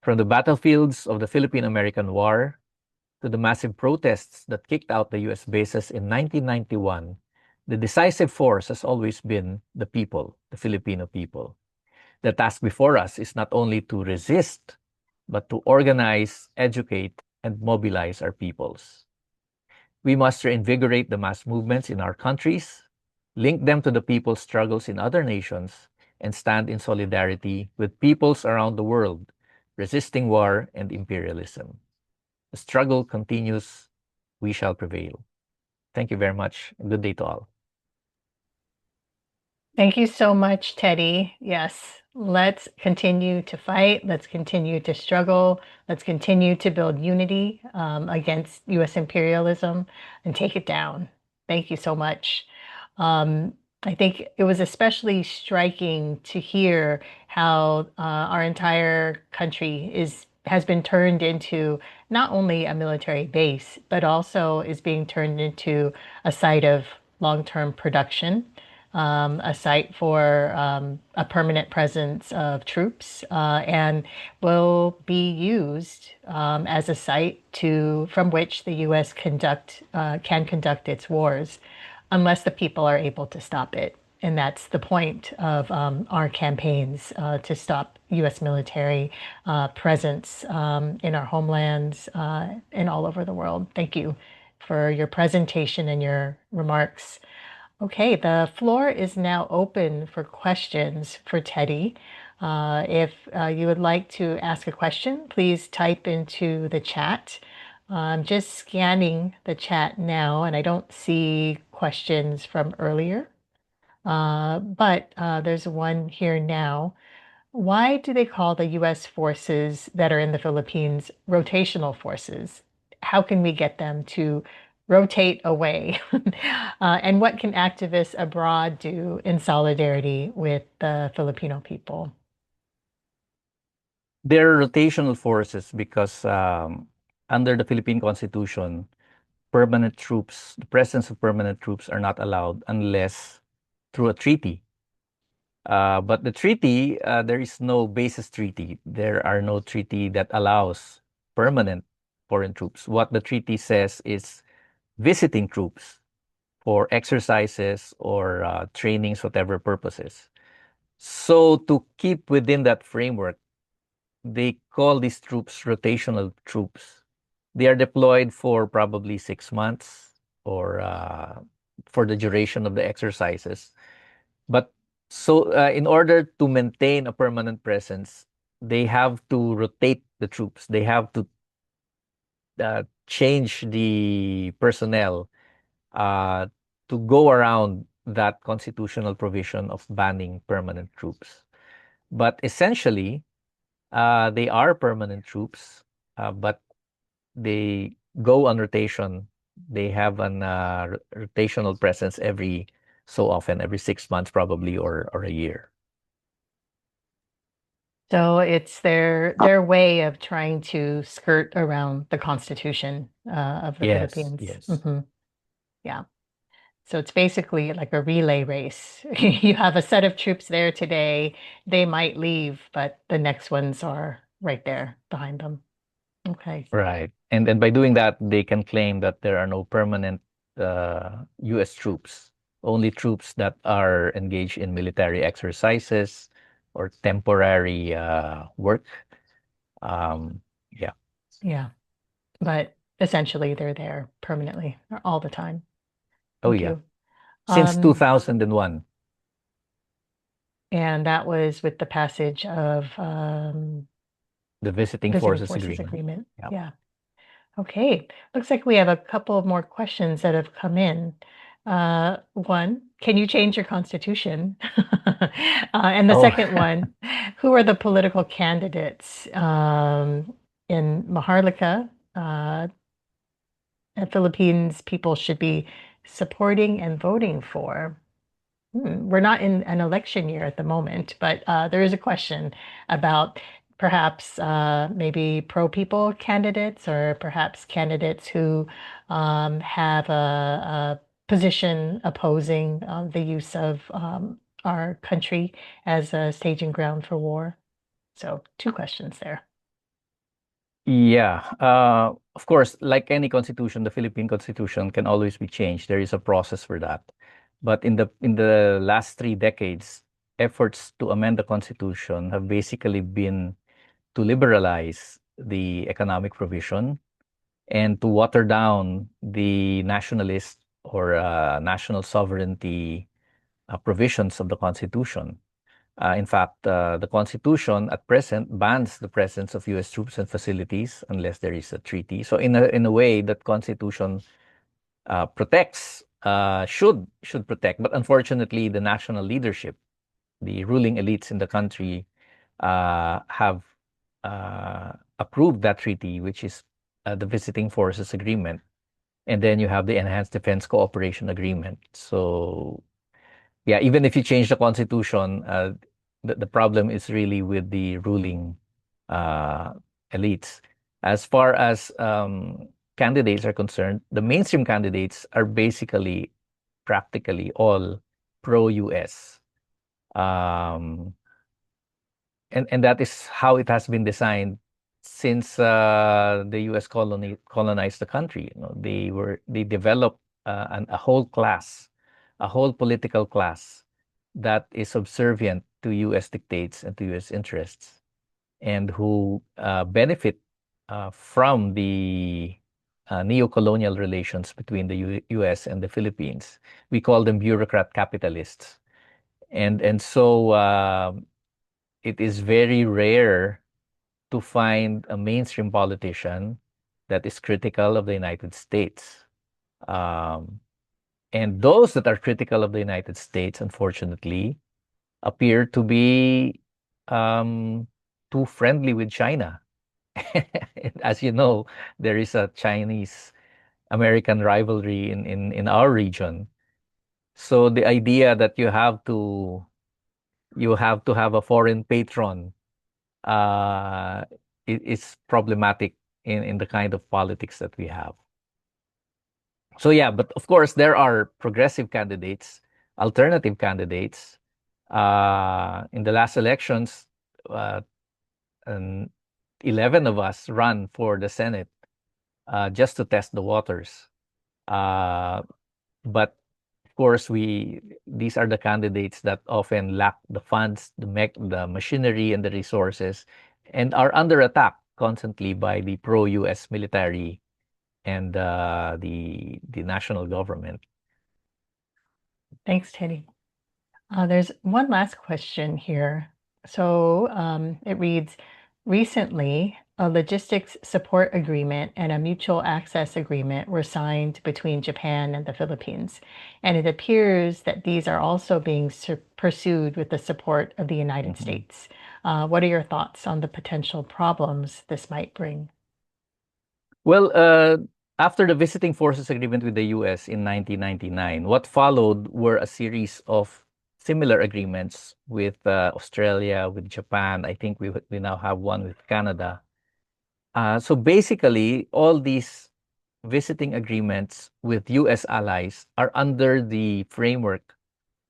D: From the battlefields of the Philippine-American War to the massive protests that kicked out the US bases in 1991, the decisive force has always been the people, the Filipino people. The task before us is not only to resist, but to organize, educate, and mobilize our peoples. We must reinvigorate the mass movements in our countries, link them to the people's struggles in other nations, and stand in solidarity with peoples around the world resisting war and imperialism. The struggle continues. We shall prevail. Thank you very much. Good day to all.
A: Thank you so much, Teddy. Yes, let's continue to fight. Let's continue to struggle. Let's continue to build unity against US imperialism and take it down. Thank you so much. I think it was especially striking to hear how our entire country has been turned into not only a military base, but also is being turned into a site of long-term production, a site for a permanent presence of troops, and will be used as a site from which the U.S. can conduct its wars, unless the people are able to stop it. And that's the point of our campaigns, to stop U.S. military presence in our homelands and all over the world. Thank you for your presentation and your remarks. Okay, the floor is now open for questions for Teddy. If you would like to ask a question, please type into the chat. I'm just scanning the chat now, and I don't see questions from earlier. But there's one here now. Why do they call the U.S. forces that are in the Philippines rotational forces? How can we get them to rotate away? And what can activists abroad do in solidarity with the Filipino people?
D: They're rotational forces because under the Philippine Constitution, the presence of permanent troops are not allowed unless through a treaty. But the treaty, there is no basis treaty. There are no treaty that allows permanent foreign troops. What the treaty says is visiting troops for exercises or trainings, whatever purposes. So to keep within that framework, they call these troops rotational troops. They are deployed for probably 6 months or for the duration of the exercises. But in order to maintain a permanent presence, they have to rotate the troops. They have to change the personnel to go around that constitutional provision of banning permanent troops. But essentially, they are permanent troops, but they go on rotation. They have an rotational presence every so often, every 6 months probably, or a year.
A: So it's their way of trying to skirt around the Constitution of the Philippines.
D: Yes.
A: Yeah. So it's basically like a relay race. You have a set of troops there today. They might leave, but the next ones are right there behind them. Okay.
D: Right. And by doing that, they can claim that there are no permanent U.S. troops only troops that are engaged in military exercises or temporary work. Yeah.
A: Yeah. But essentially, they're there permanently all the time.
D: Oh,
A: Thank
D: yeah.
A: you.
D: Since 2001.
A: And that was with the passage of
D: The Visiting
A: Visiting
D: Forces
A: Forces
D: Agreement.
A: Agreement. Yeah. Okay. Looks like we have a couple of more questions that have come in. One, can you change your constitution? And the
D: Oh.
A: second one, who are the political candidates in Maharlika, Philippines people should be supporting and voting for? We're not in an election year at the moment, but there is a question about perhaps maybe pro-people candidates or perhaps candidates who have a position opposing the use of our country as a staging ground for war. So, two questions there.
D: Yeah. Of course, like any constitution, the Philippine Constitution can always be changed. There is a process for that. But in the last 3 decades, efforts to amend the Constitution have basically been to liberalize the economic provision and to water down the nationalist or national sovereignty provisions of the Constitution. In fact, the Constitution at present bans the presence of U.S. troops and facilities unless there is a treaty. So in a way, that Constitution protects, should protect, but unfortunately, the national leadership, the ruling elites in the country, have approved that treaty, which is the Visiting Forces Agreement, and then you have the Enhanced Defense Cooperation Agreement. So yeah, even if you change the constitution, the problem is really with the ruling elites. As far as candidates are concerned, the mainstream candidates are basically practically all pro-US. And that is how it has been designed since the US colonized the country. They developed a whole class, a whole political class that is subservient to US dictates and to US interests, and who benefit from the neo-colonial relations between the US and the Philippines. We call them bureaucrat capitalists. And so it is very rare to find a mainstream politician that is critical of the United States. And those that are critical of the United States, unfortunately, appear to be too friendly with China. As you know, there is a Chinese-American rivalry in our region. So the idea that you have to have a foreign patron uh, is problematic in the kind of politics that we have. So yeah, but of course there are progressive candidates, alternative candidates. In the last elections, uh, 11 of us run for the Senate just to test the waters. But of course, these are the candidates that often lack the funds, the machinery, and the resources, and are under attack constantly by the pro-US military and the national government.
A: Thanks, Teddy. There's one last question here. So it reads, recently, a logistics support agreement and a mutual access agreement were signed between Japan and the Philippines. And it appears that these are also being pursued with the support of the United States. What are your thoughts on the potential problems this might bring?
D: Well, after the Visiting Forces Agreement with the US in 1999, what followed were a series of similar agreements with Australia, with Japan. I think we now have one with Canada. So basically, all these visiting agreements with US allies are under the framework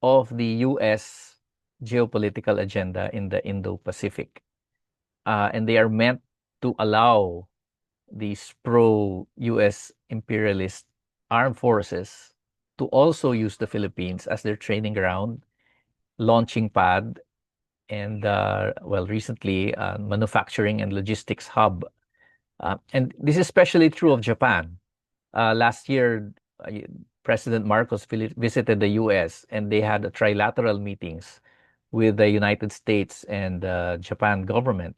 D: of the US geopolitical agenda in the Indo-Pacific. And they are meant to allow these pro-US imperialist armed forces to also use the Philippines as their training ground, launching pad, and well, recently, manufacturing and logistics hub. And this is especially true of Japan. Last year, President Marcos visited the US, and they had trilateral meetings with the United States and Japan government.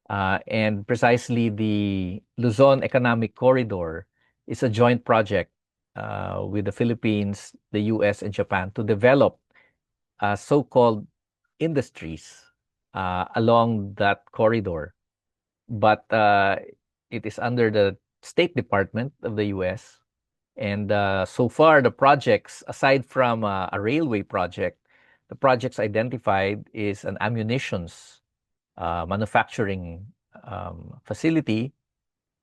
D: And precisely the Luzon Economic Corridor is a joint project with the Philippines, the US, and Japan to develop so-called industries along that corridor. But it is under the State Department of the US. And so far, the projects, aside from a railway project, the projects identified is an ammunitions manufacturing facility.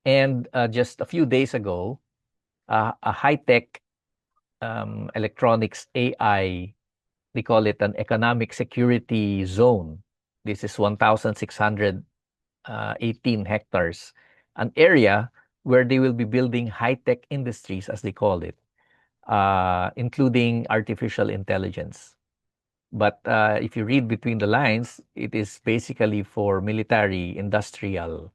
D: And just a few days ago, a high-tech electronics AI, they call it an economic security zone. This is 1,618 hectares, an area where they will be building high-tech industries, as they call it, including artificial intelligence. But if you read between the lines, it is basically for the military industrial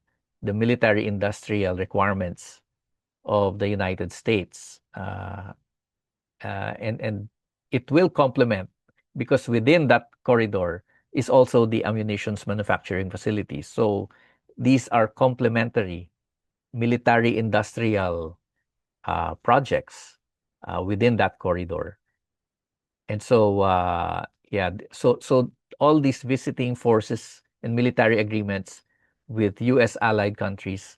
D: requirements of the United States. And it will complement, because within that corridor is also the ammunitions manufacturing facilities. So these are complementary military industrial projects within that corridor. And so, so all these visiting forces and military agreements with U.S. allied countries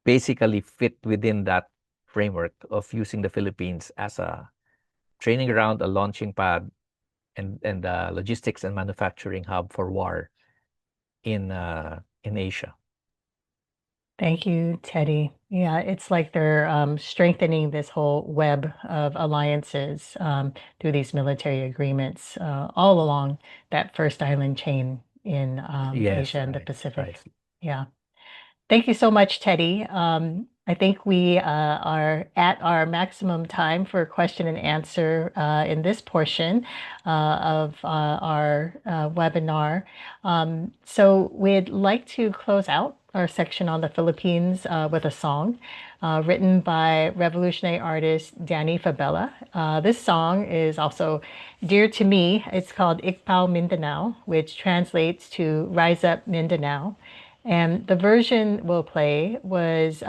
D: basically fit within that framework of using the Philippines as a training ground, a launching pad, and logistics and manufacturing hub for war in Asia.
A: Thank you, Teddy. Yeah, it's like they're strengthening this whole web of alliances through these military agreements all along that first island chain in
D: Yes,
A: Asia and the
D: right,
A: Pacific.
D: right.
A: Yeah. Thank you so much, Teddy. I think we are at our maximum time for question and answer in this portion of our webinar. So we'd like to close out our section on the Philippines with a song written by revolutionary artist Danny Fabella. This song is also dear to me. It's called Ikpao Mindanao, which translates to Rise Up Mindanao. And the version we'll play was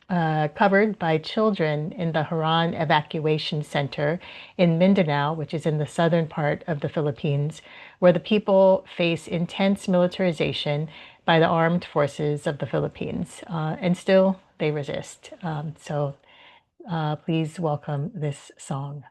A: covered by children in the Haran Evacuation Center in Mindanao, which is in the southern part of the Philippines, where the people face intense militarization by the armed forces of the Philippines. And still, they resist. So please welcome this song.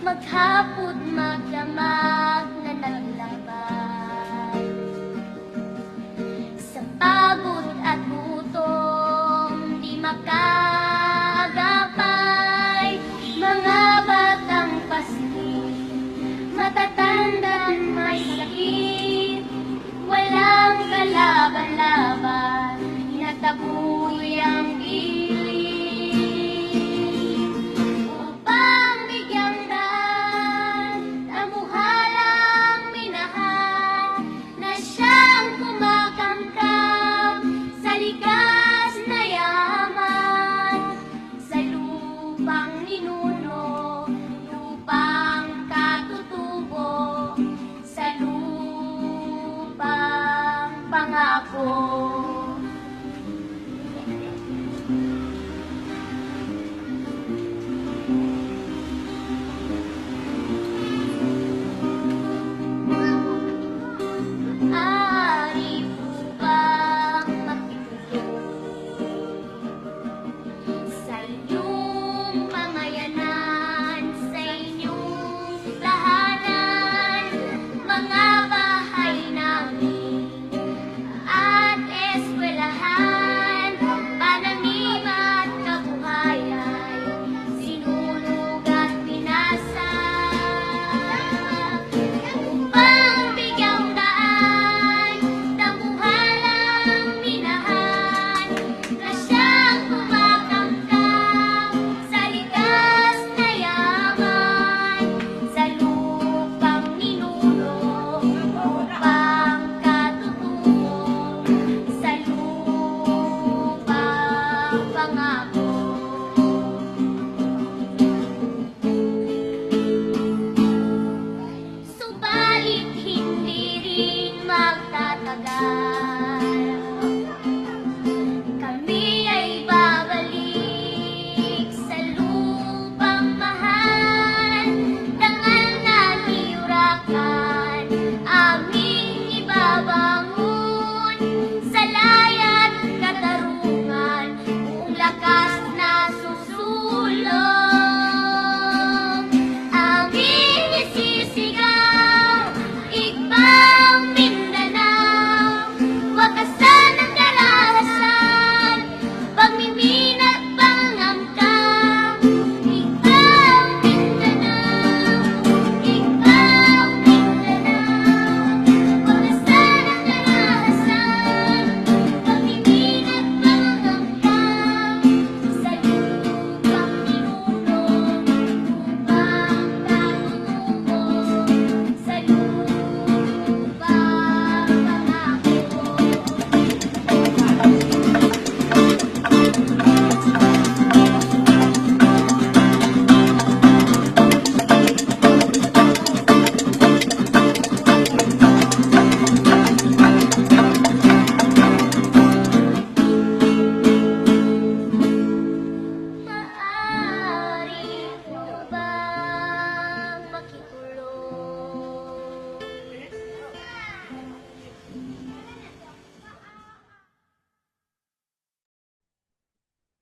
E: Maghapon magdamag na naglaban sa pagod at gutom, di makaagapay. Mga batang pasli, matatandang may sakit, walang kalaban-laban, inataboy ang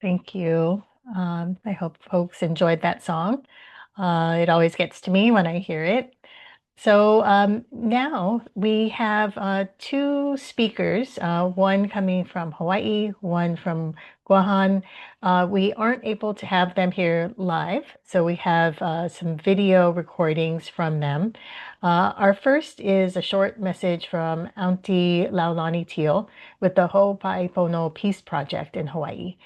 A: Thank you. I hope folks enjoyed that song. It always gets to me when I hear it. So now we have two speakers, one coming from Hawaii, one from Guam. We aren't able to have them here live, so we have some video recordings from them. Our first is a short message from Auntie Laulani Teal with the Ho'opa'ipono Peace Project in Hawaii.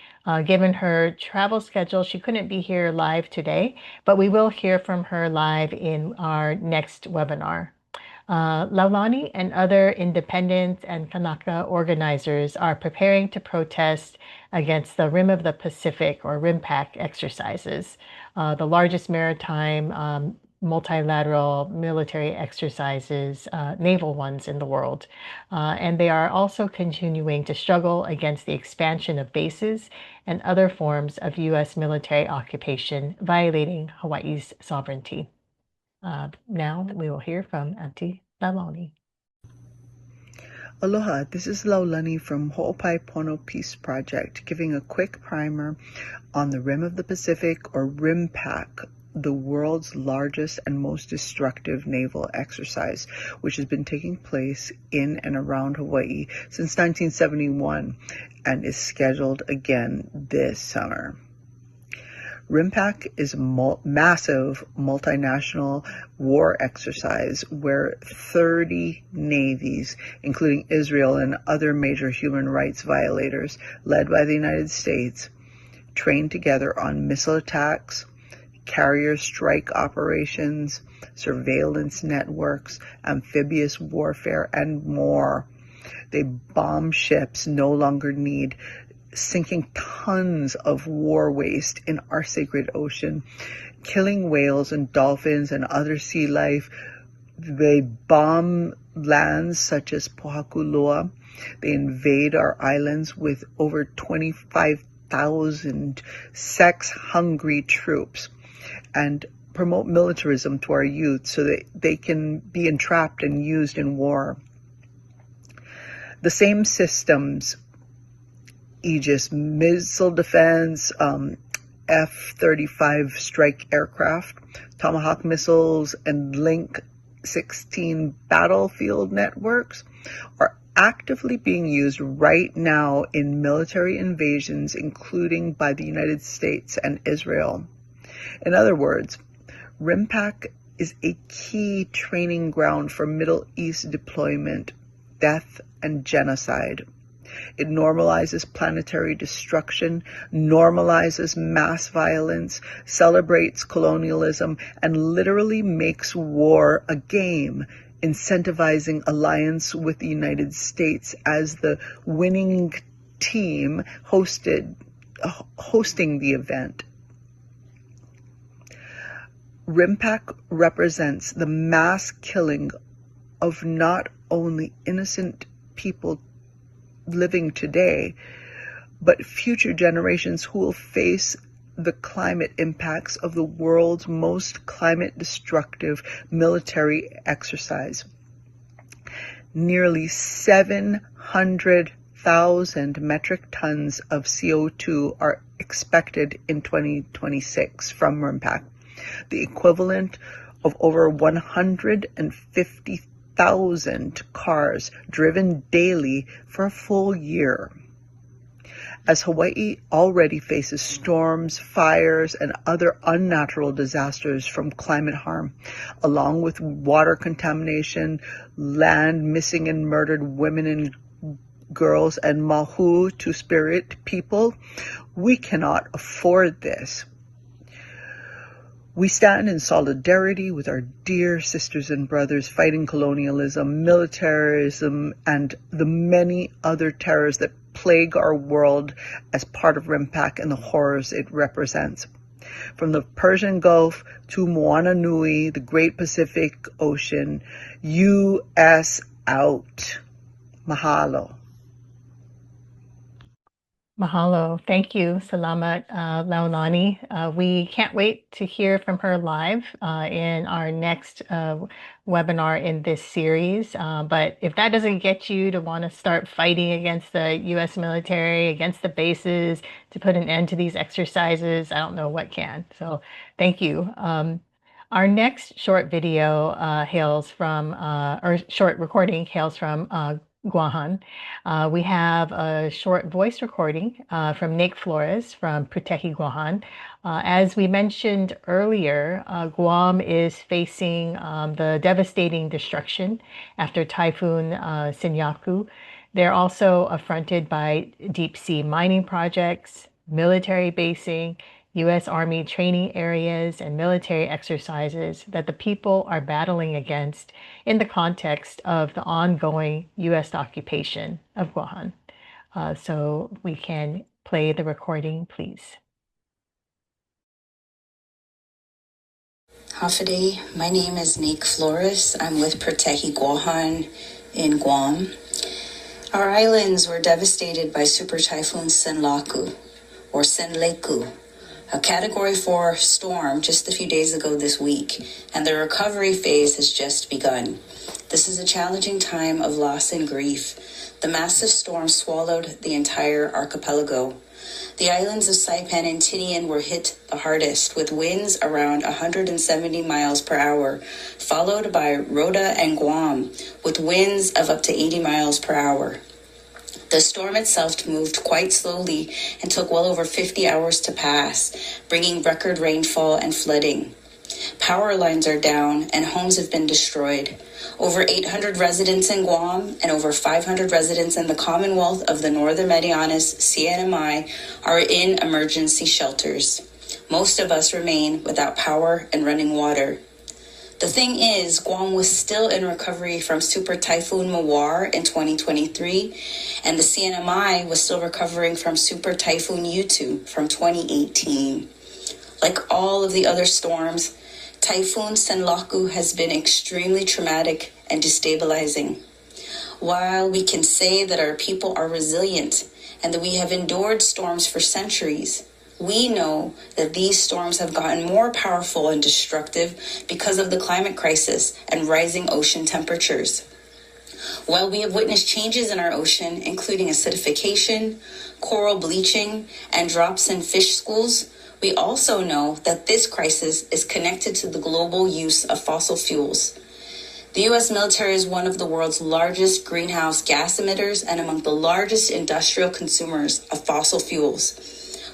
A: Given her travel schedule, she couldn't be here live today, but we will hear from her live in our next webinar. Laulani and other independent and Kanaka organizers are preparing to protest against the Rim of the Pacific, or RIMPAC exercises, the largest maritime multilateral military exercises, naval ones in the world. And they are also continuing to struggle against the expansion of bases and other forms of U.S. military occupation violating Hawaii's sovereignty. Now we will hear from Auntie Laulani.
F: Aloha, this is Laulani from Ho'opa'ipono Peace Project, giving a quick primer on the Rim of the Pacific, or RIMPAC, the world's largest and most destructive naval exercise, which has been taking place in and around Hawaii since 1971 and is scheduled again this summer. RIMPAC is a massive multinational war exercise where 30 navies, including Israel and other major human rights violators led by the United States, train together on missile attacks, carrier strike operations, surveillance networks, amphibious warfare, and more. They bomb ships no longer need, sinking tons of war waste in our sacred ocean, killing whales and dolphins and other sea life. They bomb lands such as Pohakuloa. They invade our islands with over 25,000 sex-hungry troops and promote militarism to our youth so that they can be entrapped and used in war. The same systems, Aegis missile defense, F-35 strike aircraft, Tomahawk missiles, and Link 16 battlefield networks are actively being used right now in military invasions, including by the United States and Israel. In other words, RIMPAC is a key training ground for Middle East deployment, death, and genocide. It normalizes planetary destruction, normalizes mass violence, celebrates colonialism, and literally makes war a game, incentivizing alliance with the United States as the winning team hosting the event. RIMPAC represents the mass killing of not only innocent people living today, but future generations who will face the climate impacts of the world's most climate destructive military exercise. Nearly 700,000 metric tons of CO2 are expected in 2026 from RIMPAC, the equivalent of over 150,000 cars driven daily for a full year. As Hawaii already faces storms, fires, and other unnatural disasters from climate harm, along with water contamination, land missing and murdered women and girls, and mahu, two-spirit people, we cannot afford this. We stand in solidarity with our dear sisters and brothers fighting colonialism, militarism, and the many other terrors that plague our world as part of RIMPAC and the horrors it represents. From the Persian Gulf to Moana Nui, the Great Pacific Ocean, U.S. out. Mahalo.
A: Mahalo. Thank you, Salamat Laulani. We can't wait to hear from her live in our next webinar in this series. But if that doesn't get you to want to start fighting against the U.S. military, against the bases, to put an end to these exercises, I don't know what can. So thank you. Our next short video hails from, or short recording hails from Guam. We have a short voice recording from Nick Flores from Protegi Guam. As we mentioned earlier, Guam is facing the devastating destruction after Typhoon Sinyaku. They're also affronted by deep sea mining projects, military basing, U.S. Army training areas, and military exercises that the people are battling against in the context of the ongoing U.S. occupation of Guam. So we can play the recording, please.
G: Hafide, my name is Nick Flores. I'm with Protegi Guam in Guam. Our islands were devastated by Super Typhoon Sinlaku, or Sinleku, a Category 4 storm just a few days ago this week, and the recovery phase has just begun. This is a challenging time of loss and grief. The massive storm swallowed the entire archipelago. The islands of Saipan and Tinian were hit the hardest, with winds around 170 miles per hour, followed by Rota and Guam, with winds of up to 80 miles per hour. The storm itself moved quite slowly and took well over 50 hours to pass, bringing record rainfall and flooding. Power lines are down and homes have been destroyed. Over 800 residents in Guam and over 500 residents in the Commonwealth of the Northern Marianas, CNMI, are in emergency shelters. Most of us remain without power and running water. The thing is, Guam was still in recovery from Super Typhoon Mawar in 2023, and the CNMI was still recovering from Super Typhoon Yutu from 2018. Like all of the other storms, Typhoon Sinlaku has been extremely traumatic and destabilizing. While we can say that our people are resilient and that we have endured storms for centuries, we know that these storms have gotten more powerful and destructive because of the climate crisis and rising ocean temperatures. While we have witnessed changes in our ocean, including acidification, coral bleaching, and drops in fish schools, we also know that this crisis is connected to the global use of fossil fuels. The U.S. military is one of the world's largest greenhouse gas emitters and among the largest industrial consumers of fossil fuels.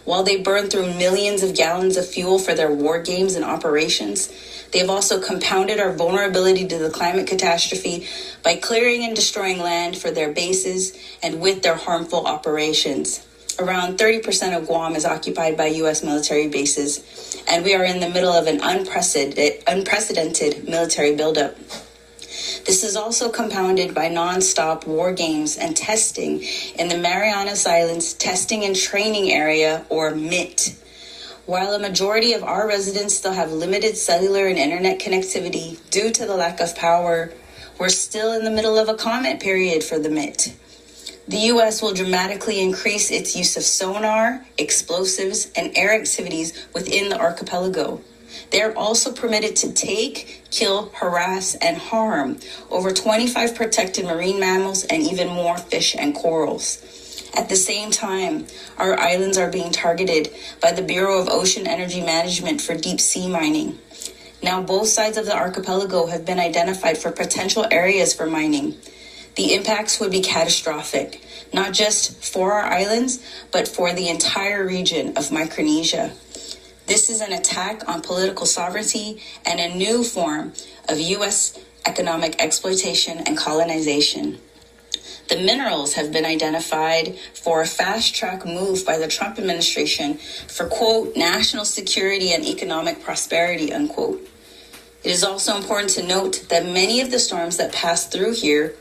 G: While they burn through millions of gallons of fuel for their war games and operations, they have also compounded our vulnerability to the climate catastrophe by clearing and destroying land for their bases and with their harmful operations. Around 30% of Guam is occupied by U.S. military bases, and we are in the middle of an unprecedented military buildup. This is also compounded by non-stop war games and testing in the Marianas Islands Testing and Training Area, or MIT. While a majority of our residents still have limited cellular and internet connectivity due to the lack of power, we're still in the middle of a comment period for the MIT. The U.S. will dramatically increase its use of sonar, explosives, and air activities within the archipelago. They are also permitted to take, kill, harass, and harm over 25 protected marine mammals and even more fish and corals. At the same time, our islands are being targeted by the Bureau of Ocean Energy Management for deep sea mining. Now both sides of the archipelago have been identified for potential areas for mining. The impacts would be catastrophic, not just for our islands, but for the entire region of Micronesia. This is an attack on political sovereignty and a new form of U.S. economic exploitation and colonization. The minerals have been identified for a fast-track move by the Trump administration for, quote, national security and economic prosperity, unquote. It is also important to note that many of the storms that pass through here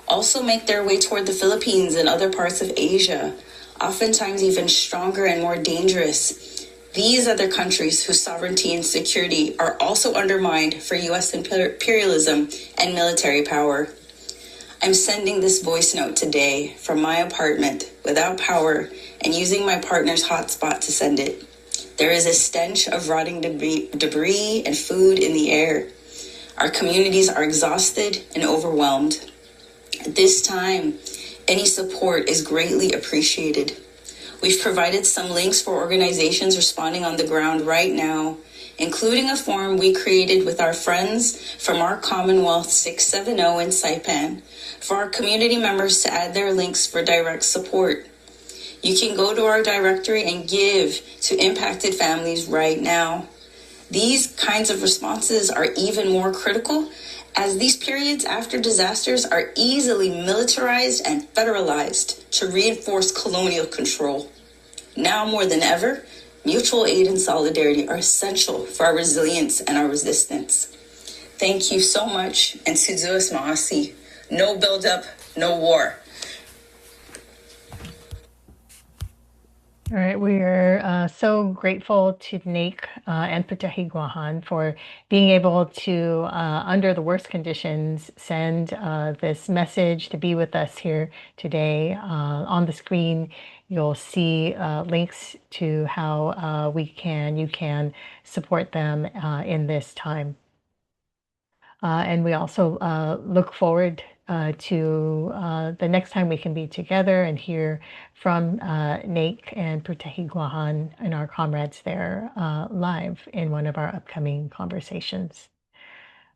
G: also make their way toward the Philippines and other parts of Asia, oftentimes even stronger and more dangerous. These other countries whose sovereignty and security are also undermined for U.S. imperialism and military power. I'm sending this voice note today from my apartment without power and using my partner's hotspot to send it. There is a stench of rotting debris and food in the air. Our communities are exhausted and overwhelmed. At this time, any support is greatly appreciated. We've provided some links for organizations responding on the ground right now, including a form we created with our friends from our Commonwealth 670 in Saipan for our community members to add their links for direct support. You can go to our directory and give to impacted families right now. These kinds of responses are even more critical as these periods after disasters are easily militarized and federalized to reinforce colonial control. Now more than ever, mutual aid and solidarity are essential for our resilience and our resistance. Thank you so much, and Suzuas Maasi. No buildup, no war.
A: All right, we are so grateful to Nake and Putehi Guahan for being able to, under the worst conditions, send this message to be with us here today. On the screen, you'll see links to how you can support them in this time. And we also look forward to the next time we can be together and hear from Nake and Putehi Guahan and our comrades there live in one of our upcoming conversations.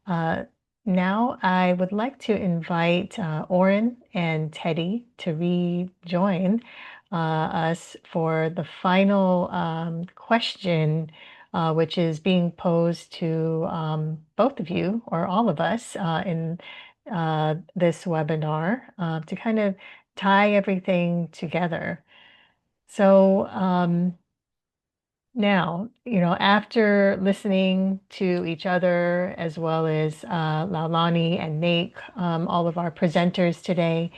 A: Now I would like to invite Oren and Teddy to rejoin us for the final question, which is being posed to both of you or all of us in this webinar to kind of tie everything together. So now, after listening to each other as well as Laulani and Nate, all of our presenters today,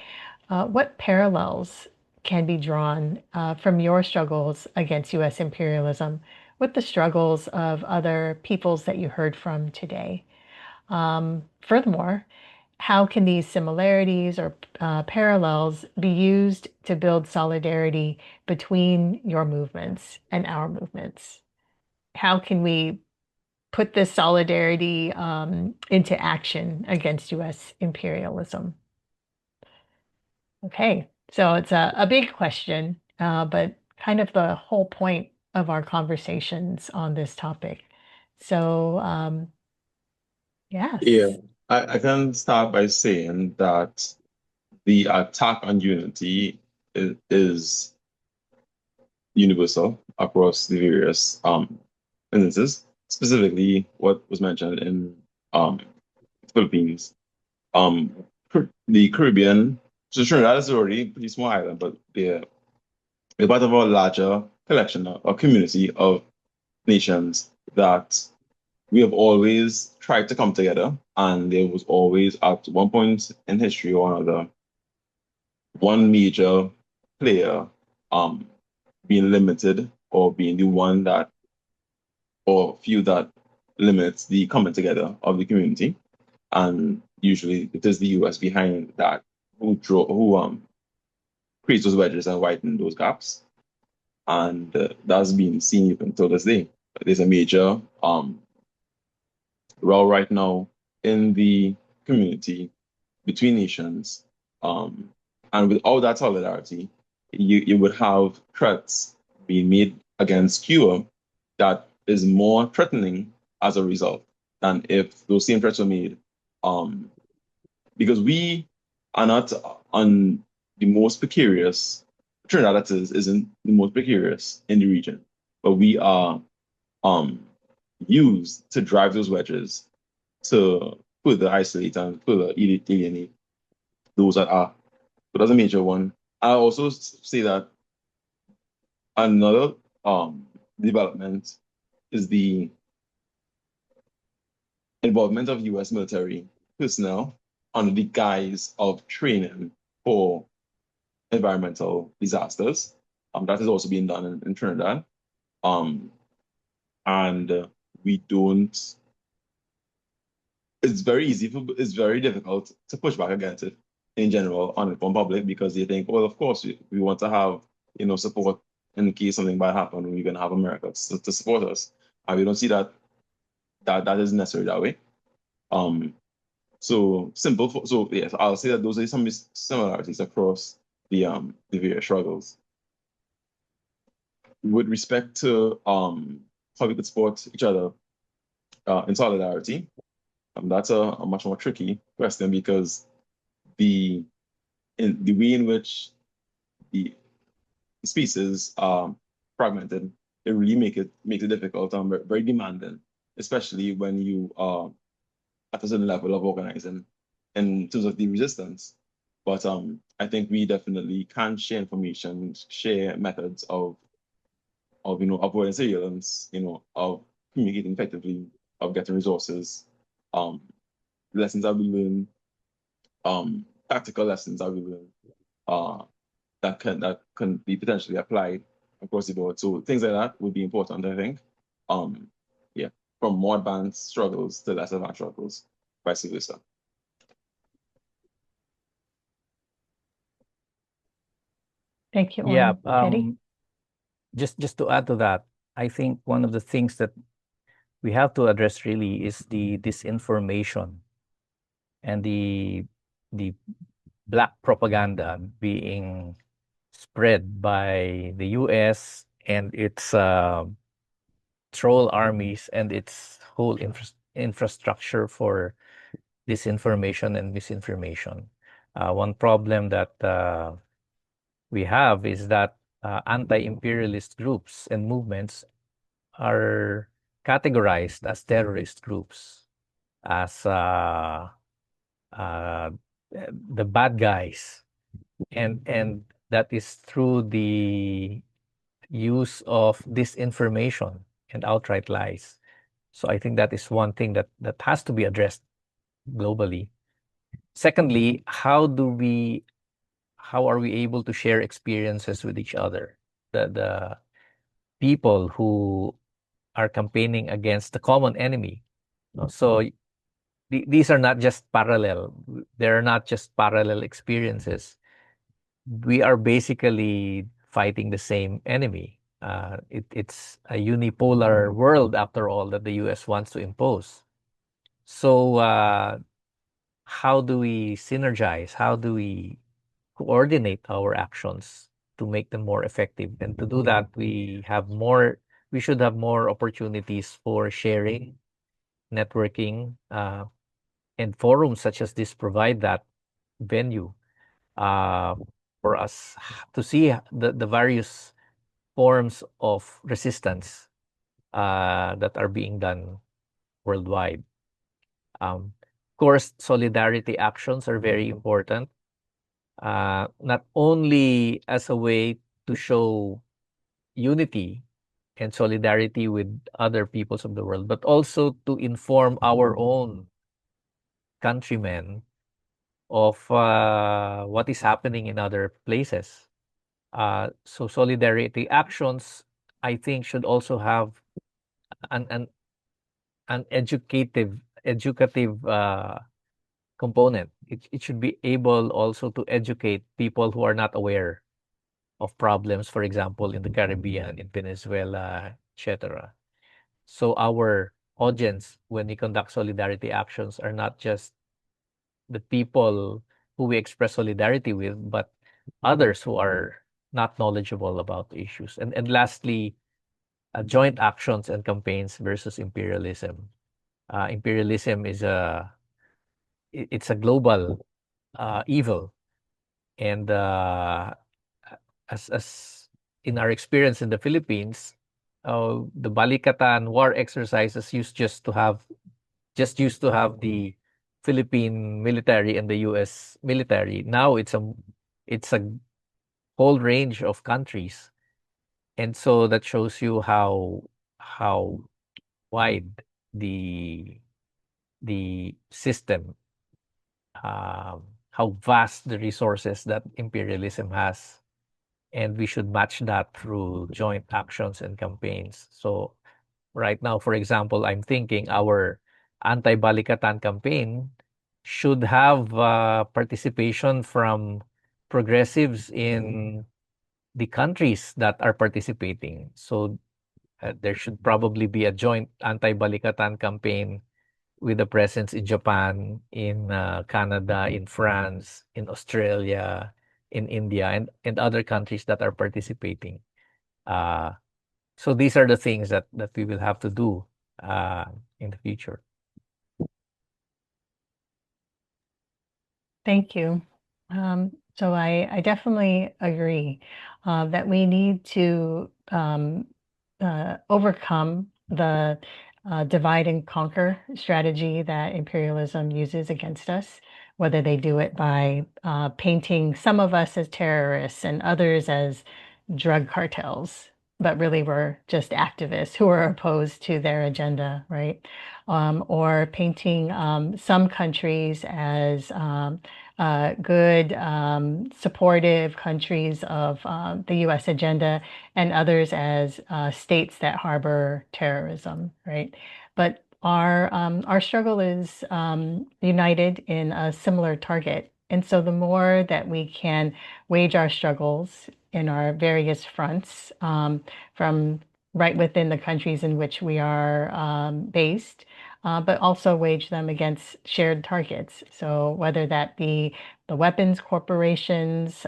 A: what parallels can be drawn from your struggles against US imperialism with the struggles of other peoples that you heard from today? Furthermore, how can these similarities or parallels be used to build solidarity between your movements and our movements? How can we put this solidarity into action against US imperialism? Okay, so it's a big question, but kind of the whole point of our conversations on this topic. So, yes.
B: Yeah, I can start by saying that the attack on unity is universal across the various instances, specifically what was mentioned in Philippines. The Caribbean, so Trinidad is already a pretty small island, but they're part of a larger collection, a community of nations that we have always tried to come together, and there was always, at one point in history or another, one major player being limited or being the one that, or few that limits the coming together of the community. And usually it is the US behind that who creates those wedges and widen those gaps. And that's been seen even till this day. There's a major row right now in the community between nations. And without that solidarity, you would have threats being made against Cuba that is more threatening as a result than if those same threats were made. Because we are not on the most precarious, Trinidad that isn't the most precarious in the region, but we are used to drive those wedges to further isolate and further alienate those that are. But that's a major one. I also say that another development is the involvement of US military personnel under the guise of training for environmental disasters. That is also being done in Trinidad. And we don't, it's very difficult to push back against it in general uninformed public because they think, well, of course, we want to have, support in case something bad happens. We're going to have America to support us. And we don't see that is necessary that way. So yes, I'll say that those are some similarities across the various struggles. With respect to how we could support each other in solidarity, that's a much more tricky question because the way in which the species are fragmented, it really makes it difficult and very demanding, especially when you are at a certain level of organizing in terms of the resistance. But I think we definitely can share information, share methods of avoiding surveillance, of communicating effectively, of getting resources, lessons that we learn, tactical lessons that we learn, that can be potentially applied across the board. So things like that would be important, I think. Yeah, from more advanced struggles to less advanced struggles, vice versa.
A: Thank you,
D: Yeah.
A: Teddy.
D: Just to add to that, I think one of the things that we have to address really is the disinformation and the black propaganda being spread by the US and its troll armies and its whole infrastructure for disinformation and misinformation. One problem that we have is that anti-imperialist groups and movements are categorized as terrorist groups, as the bad guys, and that is through the use of disinformation and outright lies. So I think that is one thing that has to be addressed globally. Secondly, how are we able to share experiences with each other? The people who are campaigning against the common enemy. So these are not just parallel. They're not just parallel experiences. We are basically fighting the same enemy. It's a unipolar world, after all, that the US wants to impose. So how do we synergize? How do we coordinate our actions to make them more effective? And to do that, we should have more opportunities for sharing, networking, and forums such as this provide that venue for us to see the various forms of resistance that are being done worldwide. Of course, solidarity actions are very important, not only as a way to show unity and solidarity with other peoples of the world, but also to inform our own countrymen of what is happening in other places. So solidarity actions, I think, should also have an educative component. It should be able also to educate people who are not aware of problems, for example, in the Caribbean, in Venezuela, etc. So our audience, when we conduct solidarity actions, are not just the people who we express solidarity with, but others who are not knowledgeable about the issues. And lastly, joint actions and campaigns versus imperialism. Imperialism is it's a global evil, and as in our experience in the Philippines, the Balikatan war exercises used to have the Philippine military and the US military. Now it's a whole range of countries, and so that shows you how wide the system, how vast the resources that imperialism has, and we should match that through joint actions and campaigns. So right now, for example, I'm thinking our anti-Balikatan campaign should have participation from progressives in the countries that are participating. So there should probably be a joint anti-balikatan campaign with a presence in Japan, in Canada, in France, in Australia, in India, and other countries that are participating. So these are the things that we will have to do in the future.
A: Thank you. So I definitely agree that we need to overcome the divide and conquer strategy that imperialism uses against us, whether they do it by painting some of us as terrorists and others as drug cartels, but really we're just activists who are opposed to their agenda, right? Or painting some countries as good, supportive countries of the US agenda and others as states that harbor terrorism, right? But our struggle is united in a similar target. And so the more that we can wage our struggles in our various fronts from right within the countries in which we are based, but also wage them against shared targets. So whether that be the weapons corporations,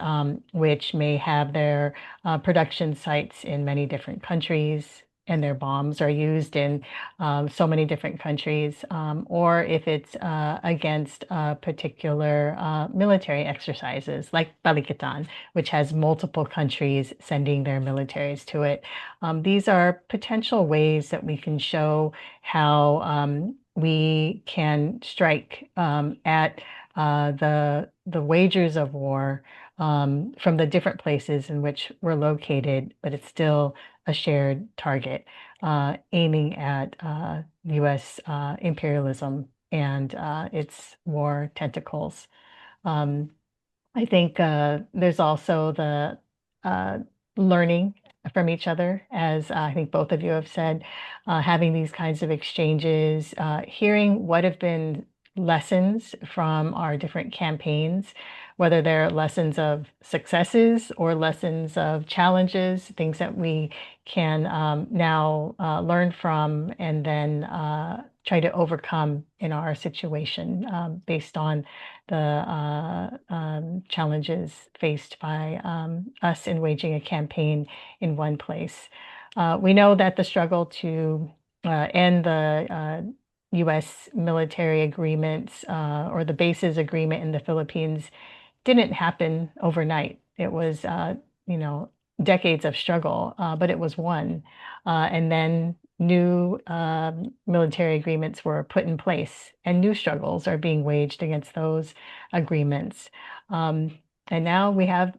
A: which may have their production sites in many different countries, and their bombs are used in so many different countries, or if it's against particular military exercises like Balikatan, which has multiple countries sending their militaries to it. These are potential ways that we can show how we can strike at the wagers of war from the different places in which we're located, but it's still a shared target, aiming at U.S. Imperialism and its war tentacles. I think there's also the learning from each other, as I think both of you have said, having these kinds of exchanges, hearing what have been lessons from our different campaigns, whether they're lessons of successes or lessons of challenges, things that we can now learn from and then try to overcome in our situation based on the challenges faced by us in waging a campaign in one place. We know that the struggle to end the U.S. military agreements or the bases agreement in the Philippines didn't happen overnight. It was, decades of struggle, but it was won. And then new military agreements were put in place, and new struggles are being waged against those agreements. And now we have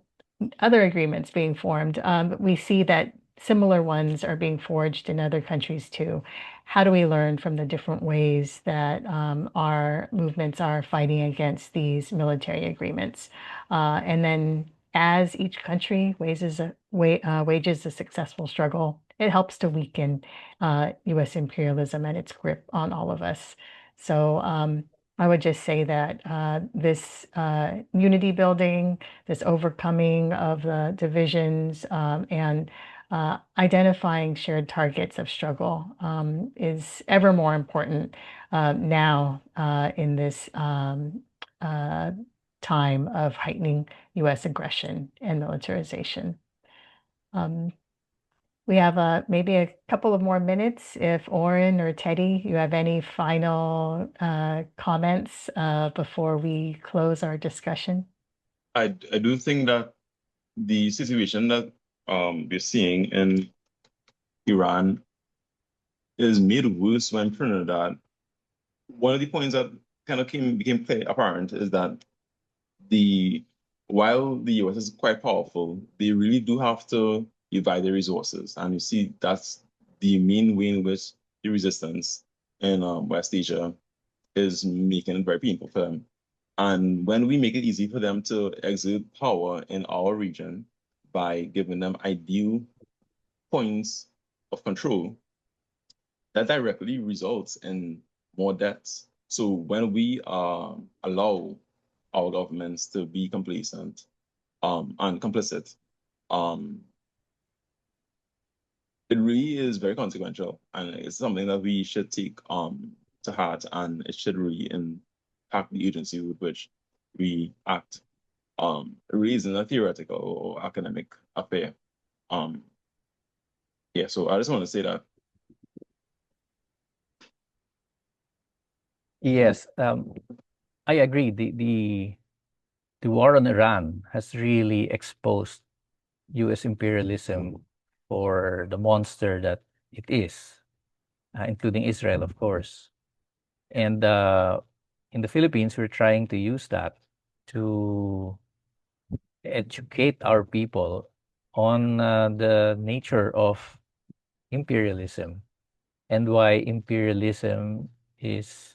A: other agreements being formed. We see that similar ones are being forged in other countries too. How do we learn from the different ways that our movements are fighting against these military agreements? And then as each country wages a successful struggle, it helps to weaken U.S. imperialism and its grip on all of us. So I would just say that this unity building, this overcoming of the divisions, and identifying shared targets of struggle is ever more important now in this time of heightening U.S. aggression and militarization. We have maybe a couple of more minutes. If Oren or Teddy, you have any final comments before we close our discussion?
B: I do think that the situation that we're seeing in Iran is made worse when Trinidad. One of the points that kind of became clear apparent is that while the US is quite powerful, they really do have to divide their resources. And you see that's the main way in which the resistance in West Asia is making it very painful for them. And when we make it easy for them to exert power in our region by giving them ideal points of control, that directly results in more debts So when we allow our governments to be complacent and complicit, it really is very consequential, and it's something that we should take to heart, and it should really impact the agency with which we act. It really isn't a theoretical or academic affair. Yeah, so I just want to say that.
D: Yes, I agree. The war on Iran has really exposed U.S. imperialism for the monster that it is, including Israel, of course. And in the Philippines, we're trying to use that to educate our people on the nature of imperialism and why imperialism is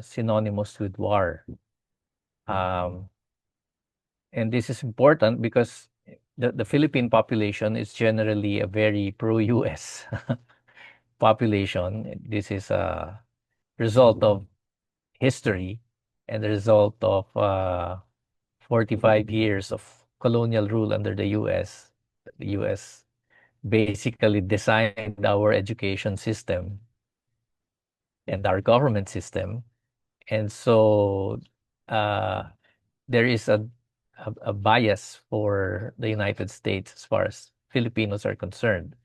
D: synonymous with war. And this is important because the Philippine population is generally a very pro-US population. This is a result of history and the result of 45 years of colonial rule under the US. The US basically designed our education system and our government system. And so there is a bias for the United States as far as Filipinos are concerned.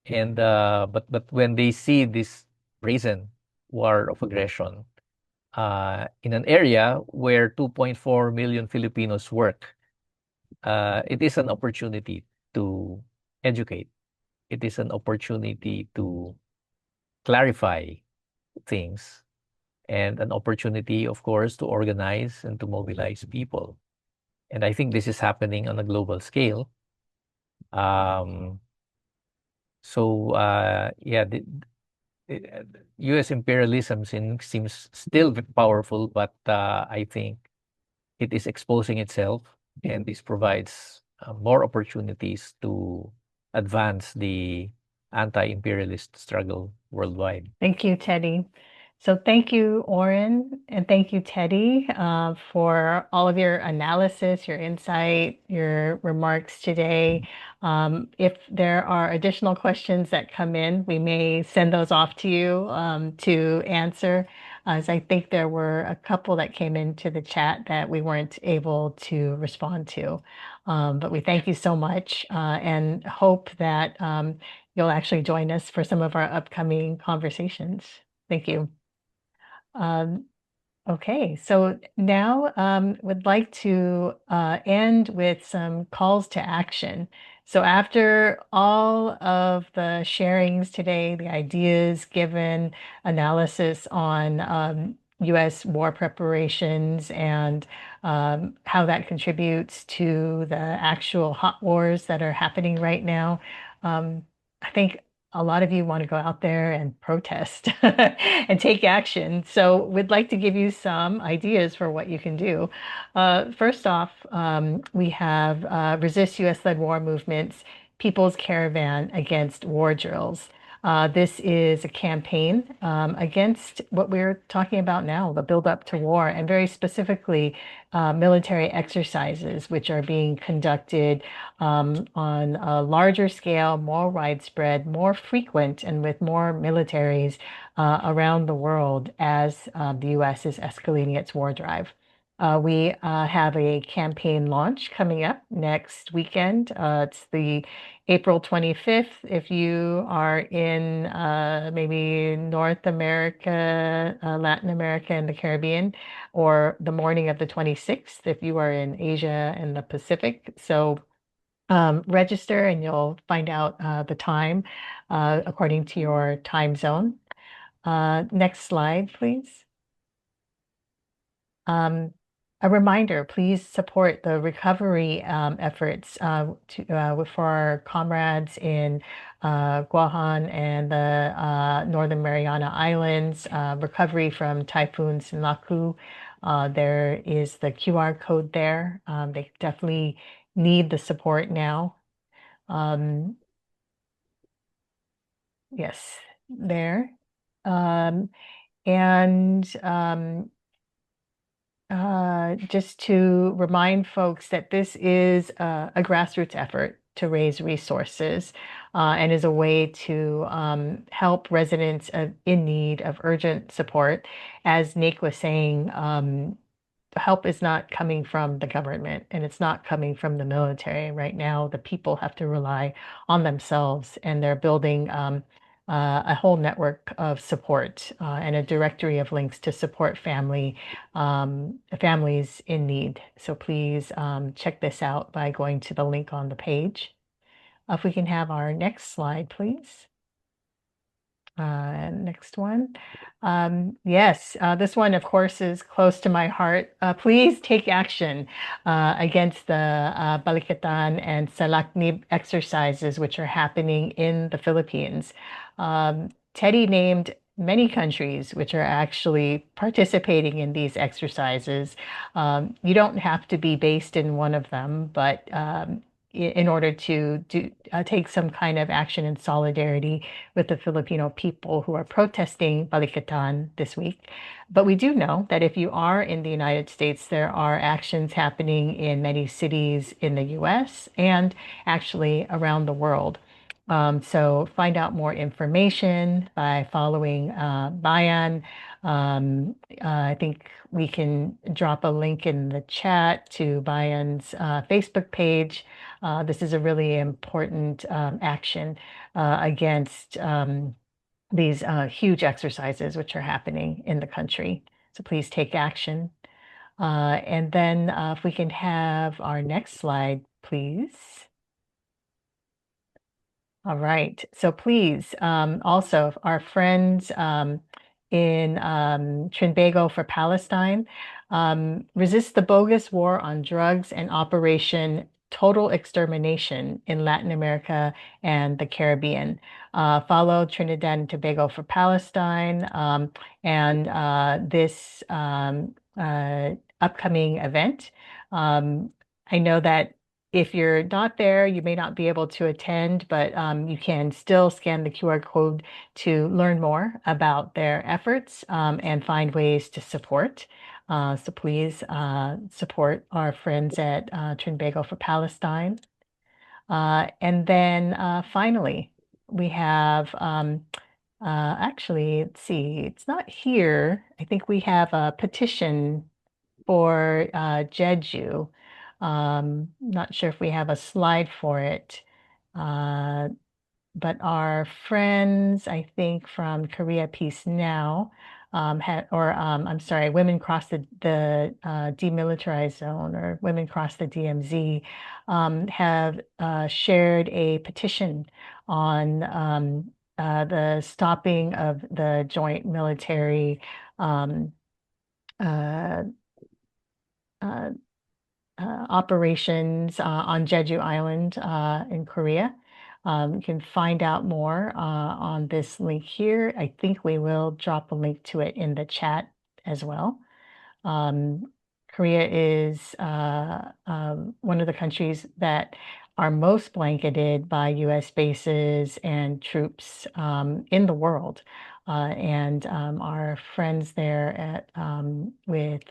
D: And but when they see this brazen war of aggression in an area where 2.4 million Filipinos work, it is an opportunity to educate. It is an opportunity to clarify things and an opportunity, of course, to organize and to mobilize people. And I think this is happening on a global scale. Yeah, the U.S. imperialism seems still powerful, but I think it is exposing itself, and this provides more opportunities to advance the anti-imperialist struggle worldwide.
A: Thank you, Teddy. So thank you, Oren, and thank you, Teddy, for all of your analysis, your insight, your remarks today. If there are additional questions that come in, we may send those off to you to answer, as I think there were a couple that came into the chat that we weren't able to respond to. But we thank you so much and hope that you'll actually join us for some of our upcoming conversations. Thank you. Okay, so now would like to end with some calls to action. So after all of the sharings today, the ideas given, analysis on U.S. war preparations and how that contributes to the actual hot wars that are happening right now, I think a lot of you want to go out there and protest and take action. So we'd like to give you some ideas for what you can do. First off, we have Resist U.S.-Led War Movements, People's Caravan Against War Drills. This is a campaign against what we're talking about now, the build-up to war, and very specifically military exercises, which are being conducted on a larger scale, more widespread, more frequent, and with more militaries around the world as the U.S. is escalating its war drive. We have a campaign launch coming up next weekend. It's the April 25th. If you are in maybe North America, Latin America, and the Caribbean, or the morning of the 26th, if you are in Asia and the Pacific. So register and you'll find out the time according to your time zone. Next slide, please. A reminder, please support the recovery efforts for our comrades in Guam and the Northern Mariana Islands, recovery from Typhoon Sinlaku. There is the QR code there. They definitely need the support now. Yes, there. And just to remind folks that this is a grassroots effort to raise resources and is a way to help residents in need of urgent support. As Nick was saying, help is not coming from the government and it's not coming from the military. Right now, the people have to rely on themselves, and they're building a whole network of support and a directory of links to support families in need. So please check this out by going to the link on the page. If we can have our next slide, please. Next one. Yes, this one, of course, is close to my heart. Please take action against the Balikatan and Salaknib exercises, which are happening in the Philippines. Teddy named many countries which are actually participating in these exercises. You don't have to be based in one of them, but in order to take some kind of action in solidarity with the Filipino people who are protesting Balikatan this week. But we do know that if you are in the United States, there are actions happening in many cities in the US and actually around the world. So find out more information by following Bayan. I think we can drop a link in the chat to Bayan's Facebook page. This is a really important action against these huge exercises which are happening in the country. So please take action. And then if we can have our next slide, please. All right. So please, also our friends in Trinbago for Palestine, resist the bogus war on drugs and Operation Total Extermination in Latin America and the Caribbean. Follow Trinidad and Tobago for Palestine and this upcoming event. I know that if you're not there, you may not be able to attend, but you can still scan the QR code to learn more about their efforts and find ways to support. So please support our friends at Trinbago for Palestine. And then finally, we have, actually, let's see, it's not here. I think we have a petition for Jeju. Not sure if we have a slide for it, but our friends, I think from Korea Peace Now, I'm sorry, Women Cross the Demilitarized Zone, or Women Cross the DMZ, have shared a petition on the stopping of the joint military operations on Jeju Island in Korea. You can find out more on this link here. I think we will drop a link to it in the chat as well. Korea is one of the countries that are most blanketed by US bases and troops in the world. And our friends there at with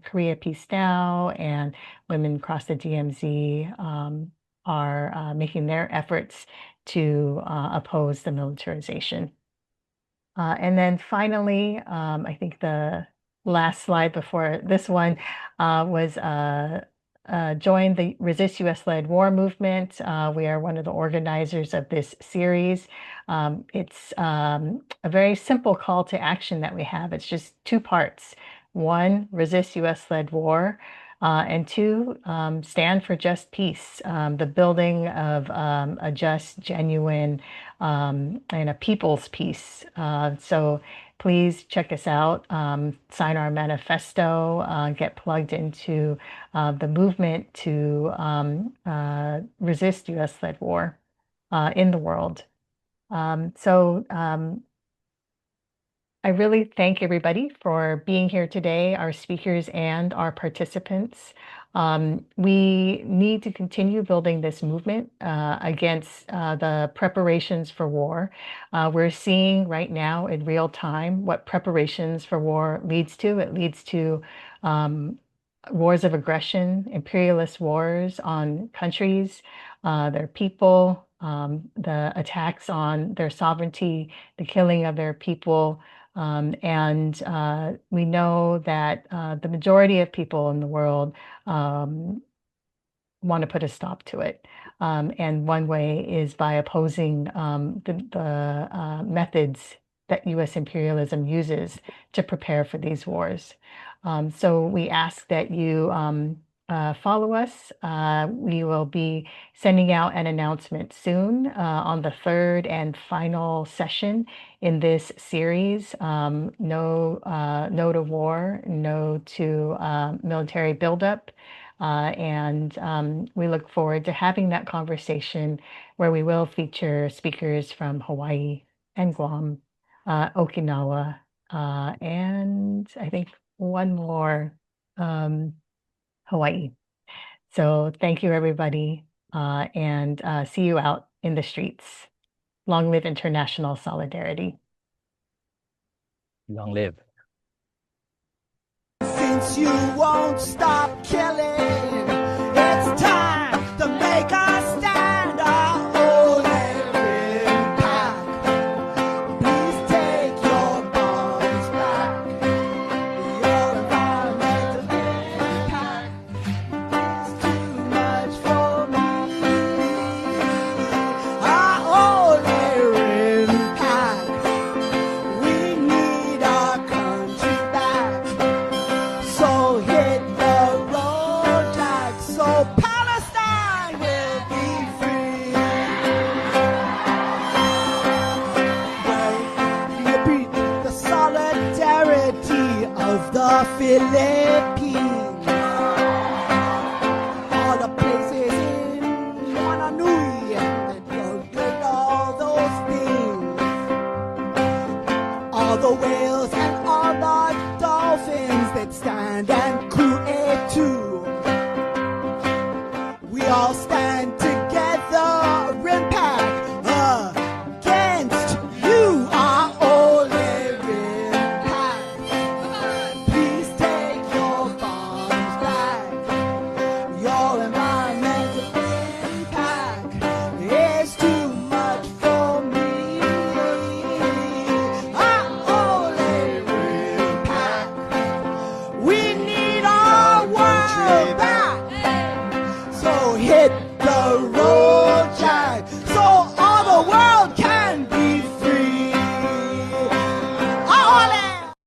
A: Korea Peace Now and Women Across the DMZ are making their efforts to oppose the militarization. And then finally, I think the last slide before this one was join the Resist US-Led War movement. We are one of the organizers of this series. It's a very simple call to action that we have. It's just two parts. One, resist US-led war. And two, stand for just peace, the building of a just, genuine, and a people's peace. So please check us out, sign our manifesto, get plugged into the movement to resist US-led war in the world. I really thank everybody for being here today, our speakers and our participants. We need to continue building this movement against the preparations for war. We're seeing right now in real time what preparations for war leads to. It leads to wars of aggression, imperialist wars on countries, their people, the attacks on their sovereignty, the killing of their people. And we know that the majority of people in the world want to put a stop to it. And one way is by opposing the methods that US imperialism uses to prepare for these wars. So we ask that you follow us. We will be sending out an announcement soon on the third and final session in this series, No to War, No to Military Buildup. And we look forward to having that conversation where we will feature speakers from Hawaii and Guam, Okinawa, and I think one more, Hawaii. So thank you, everybody, and see you out in the streets. Long live international solidarity.
D: Long live.
H: Since you won't stop killing, it's time to make a stand. Our own impact. Please take your bodies back. Your environmental impact is too much for me. Our own impact. We need our country back. So hit the road, Jack, so Palestine will be free. I repeat the solidarity of the Philippines.